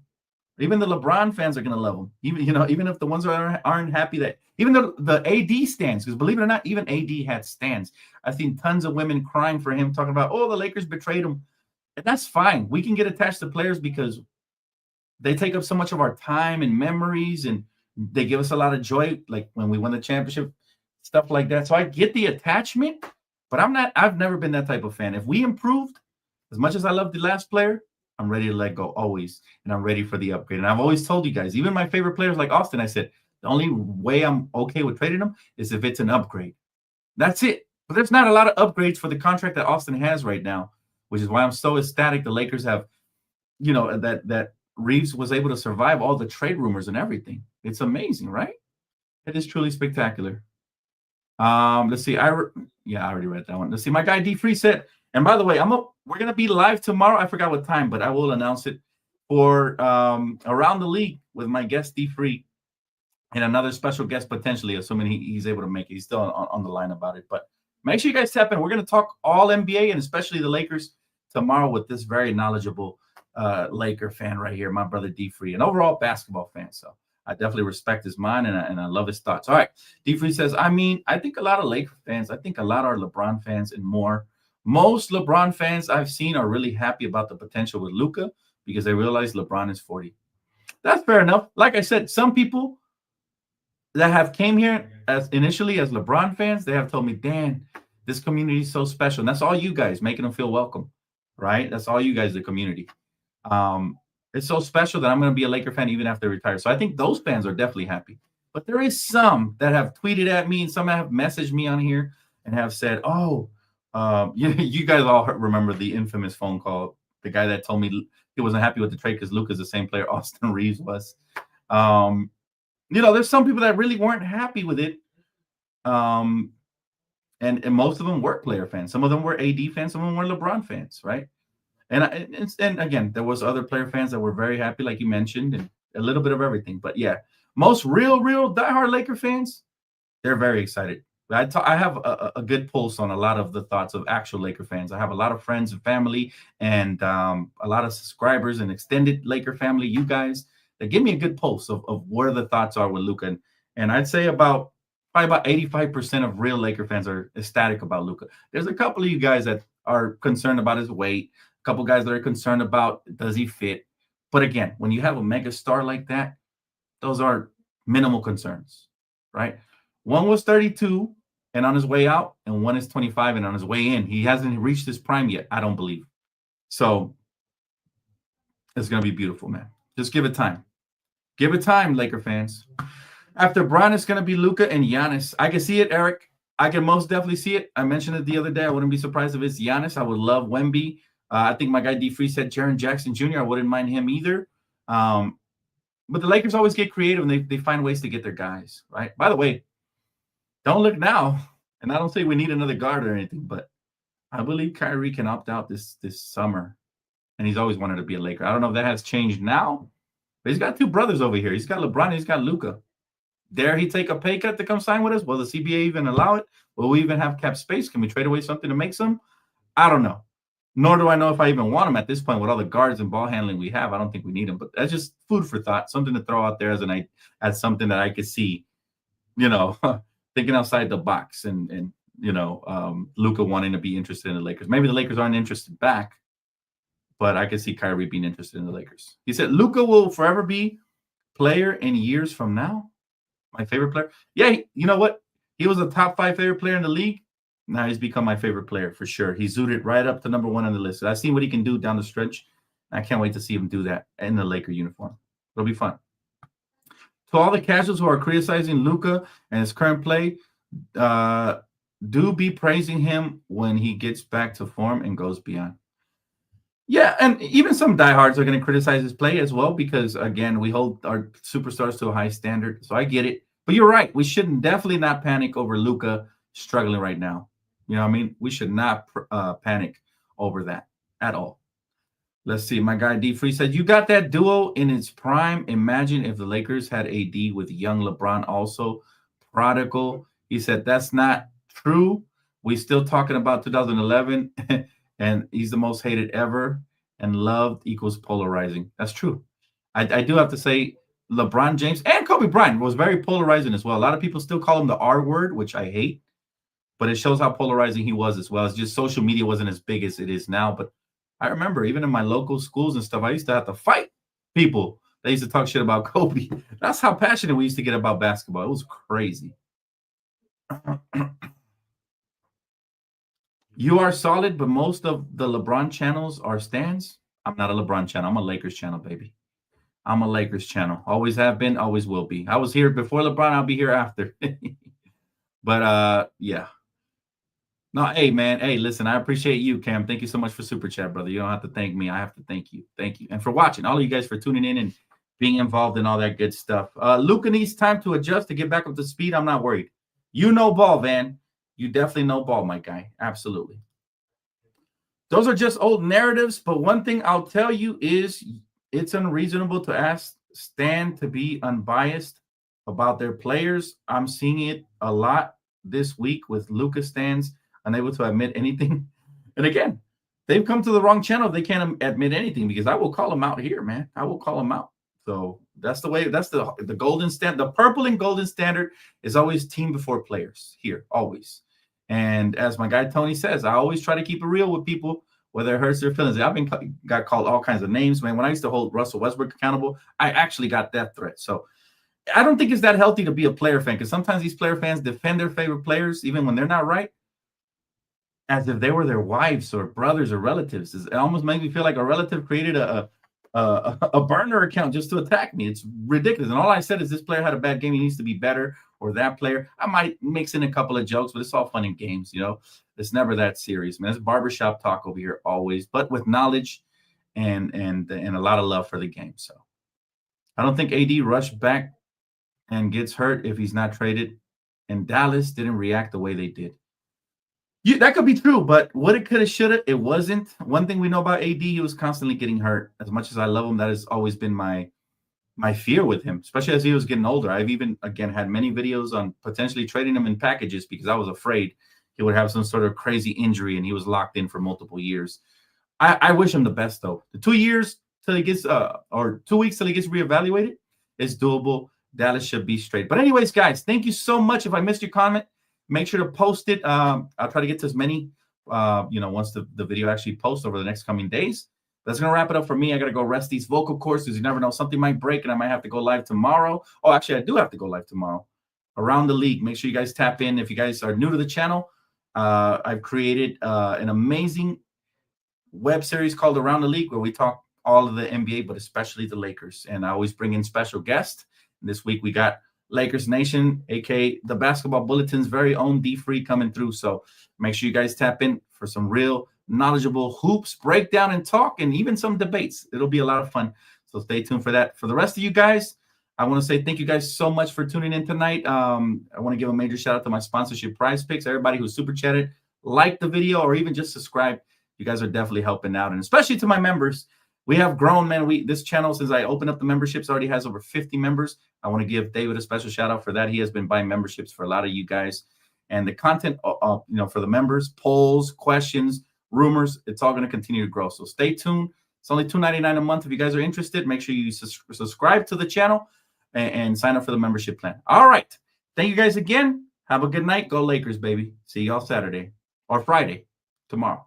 Even the LeBron fans are gonna love him. Even if the ones that aren't happy, that even the AD stands, because believe it or not, even AD had stands. I've seen tons of women crying for him, talking about, the Lakers betrayed him. And that's fine. We can get attached to players because they take up so much of our time and memories, and they give us a lot of joy, like when we won the championship, stuff like that. So I get the attachment, but I've never been that type of fan. If we improved, as much as I love the last player, I'm ready to let go always, and I'm ready for the upgrade. And I've always told you guys, even my favorite players like Austin, I said, the only way I'm okay with trading them is if it's an upgrade. That's it. But there's not a lot of upgrades for the contract that Austin has right now, which is why I'm so ecstatic the Lakers have, that Reeves was able to survive all the trade rumors and everything. It's amazing, right? It is truly spectacular. Let's see. I already read that one. Let's see. My guy D Free said, and by the way, we're gonna be live tomorrow. I forgot what time, but I will announce it for Around the League with my guest D Free and another special guest potentially, assuming he's able to make it. He's still on the line about it. But make sure you guys tap in. We're gonna talk all NBA and especially the Lakers tomorrow with this very knowledgeable Laker fan right here, my brother D Free, an overall basketball fan. So I definitely respect his mind and I love his thoughts. All right. D Free says, I think a lot of Laker fans, I think a lot are LeBron fans and more. Most LeBron fans I've seen are really happy about the potential with Luka because they realize LeBron is 40. That's fair enough. Like I said, some people that have came here initially as LeBron fans, they have told me, Dan, this community is so special. And that's all you guys making them feel welcome, right? That's all you guys, the community. It's so special that I'm going to be a Laker fan even after I retire. So I think those fans are definitely happy. But there is some that have tweeted at me and some have messaged me on here and have said, you guys all remember the infamous phone call, the guy that told me he wasn't happy with the trade because Luka's the same player Austin Reeves was. There's some people that really weren't happy with it. And most of them were player fans. Some of them were AD fans. Some of them were LeBron fans, right? And again, there was other player fans that were very happy, like you mentioned, and a little bit of everything. But yeah, most real diehard Laker fans, they're very excited. I have a good pulse on a lot of the thoughts of actual Laker fans. I have a lot of friends and family and a lot of subscribers and extended Laker family, you guys, that give me a good pulse of where the thoughts are with Luka. And I'd say probably about 85% of real Laker fans are ecstatic about Luka. There's a couple of you guys that are concerned about his weight, a couple guys that are concerned about does he fit. But again, when you have a mega star like that, those are minimal concerns, right? One was 32 and on his way out, and one is 25 and on his way in. He hasn't reached his prime yet, I don't believe. So it's going to be beautiful, man. Just give it time. Give it time, Laker fans. After Bron, it's going to be Luka and Giannis. I can see it, Eric. I can most definitely see it. I mentioned it the other day. I wouldn't be surprised if it's Giannis. I would love Wemby. I think my guy D Free said Jaren Jackson Jr. I wouldn't mind him either. But the Lakers always get creative and they find ways to get their guys, right? By the way, don't look now. And I don't say we need another guard or anything, but I believe Kyrie can opt out this summer. And he's always wanted to be a Laker. I don't know if that has changed now, but he's got two brothers over here. He's got LeBron and he's got Luka. Dare he take a pay cut to come sign with us? Will the CBA even allow it? Will we even have cap space? Can we trade away something to make some? I don't know. Nor do I know if I even want him at this point with all the guards and ball handling we have. I don't think we need him, but that's just food for thought, something to throw out there as something that I could see, thinking outside the box and Luka wanting to be interested in the Lakers. Maybe the Lakers aren't interested back, but I could see Kyrie being interested in the Lakers. He said Luka will forever be player in years from now. My favorite player. Yeah, you know what? He was a top 5 favorite player in the league. Now he's become my favorite player for sure. He zooted right up to number 1 on the list. I've seen what he can do down the stretch. I can't wait to see him do that in the Laker uniform. It'll be fun. To all the casuals who are criticizing Luka and his current play, do be praising him when he gets back to form and goes beyond. Yeah, and even some diehards are going to criticize his play as well because, again, we hold our superstars to a high standard. So I get it. But you're right. We shouldn't definitely not panic over Luka struggling right now. You know what I mean? We should not panic over that at all. Let's see. My guy D Free said, you got that duo in its prime. Imagine if the Lakers had AD with young LeBron also prodigal. He said, that's not true. We still talking about 2011 and he's the most hated ever and loved equals polarizing. That's true. I do have to say LeBron James and Kobe Bryant was very polarizing as well. A lot of people still call him the R word, which I hate, but it shows how polarizing he was as well. It's just social media wasn't as big as it is now. But I remember even in my local schools and stuff, I used to have to fight people. They used to talk shit about Kobe. That's how passionate we used to get about basketball. It was crazy. You are solid, but most of the LeBron channels are stands. I'm not a LeBron channel. I'm a Lakers channel, baby. I'm a Lakers channel. Always have been, always will be. I was here before LeBron. I'll be here after. But, yeah. No, hey, man. Hey, listen, I appreciate you, Cam. Thank you so much for Super Chat, brother. You don't have to thank me. I have to thank you. Thank you. And for watching. All of you guys for tuning in and being involved in all that good stuff. Luka needs time to adjust to get back up to speed. I'm not worried. You know ball, Van. You definitely know ball, my guy. Absolutely. Those are just old narratives, but one thing I'll tell you is it's unreasonable to ask Stan to be unbiased about their players. I'm seeing it a lot this week with Luka stans unable to admit anything. And again, they've come to the wrong channel. They can't admit anything because I will call them out here, man. I will call them out. So that's the way. That's the golden standard. The purple and golden standard is always team before players here, always. And as my guy Tony says, I always try to keep it real with people, whether it hurts their feelings. I've got called all kinds of names, man. When I used to hold Russell Westbrook accountable, I actually got death threats. So I don't think it's that healthy to be a player fan because sometimes these player fans defend their favorite players even when they're not right, as if they were their wives or brothers or relatives. It almost makes me feel like a relative created a burner account just to attack me. It's ridiculous. And all I said is this player had a bad game. He needs to be better. Or that player. I might mix in a couple of jokes, but it's all fun and games, It's never that serious, man. It's barbershop talk over here always, but with knowledge and a lot of love for the game. So I don't think AD rushed back and gets hurt if he's not traded. And Dallas didn't react the way they did. That could be true, but what it could have, should have, it wasn't. One thing we know about AD, he was constantly getting hurt. As much as I love him, that has always been my fear with him, especially as he was getting older. I've even, again, had many videos on potentially trading him in packages because I was afraid he would have some sort of crazy injury and he was locked in for multiple years. I wish him the best, though. The 2 years till he gets, or 2 weeks till he gets reevaluated is doable. Dallas should be straight. But anyways, guys, thank you so much. If I missed your comment, make sure to post it. I'll try to get to as many, once the video actually posts over the next coming days. That's going to wrap it up for me. I got to go rest these vocal cords because you never know. Something might break and I might have to go live tomorrow. Oh, actually, I do have to go live tomorrow. Around the League. Make sure you guys tap in. If you guys are new to the channel, I've created an amazing web series called Around the League where we talk all of the NBA, but especially the Lakers. And I always bring in special guests. And this week we got Lakers Nation, aka the Basketball Bulletin's very own D-Free coming through. So make sure you guys tap in for some real knowledgeable hoops, breakdown, and talk, and even some debates. It'll be a lot of fun. So stay tuned for that. For the rest of you guys, I want to say thank you guys so much for tuning in tonight. I want to give a major shout out to my sponsorship Prize Picks. Everybody who super chatted, liked the video, or even just subscribed. You guys are definitely helping out, and especially to my members. We have grown, man. This channel, since I opened up the memberships, already has over 50 members. I want to give David a special shout out for that. He has been buying memberships for a lot of you guys, and the content, for the members, polls, questions, rumors, it's all going to continue to grow. So stay tuned. It's only $2.99 a month. If you guys are interested, make sure you subscribe to the channel and sign up for the membership plan. All right. Thank you guys again. Have a good night. Go Lakers, baby. See y'all Saturday or Friday tomorrow.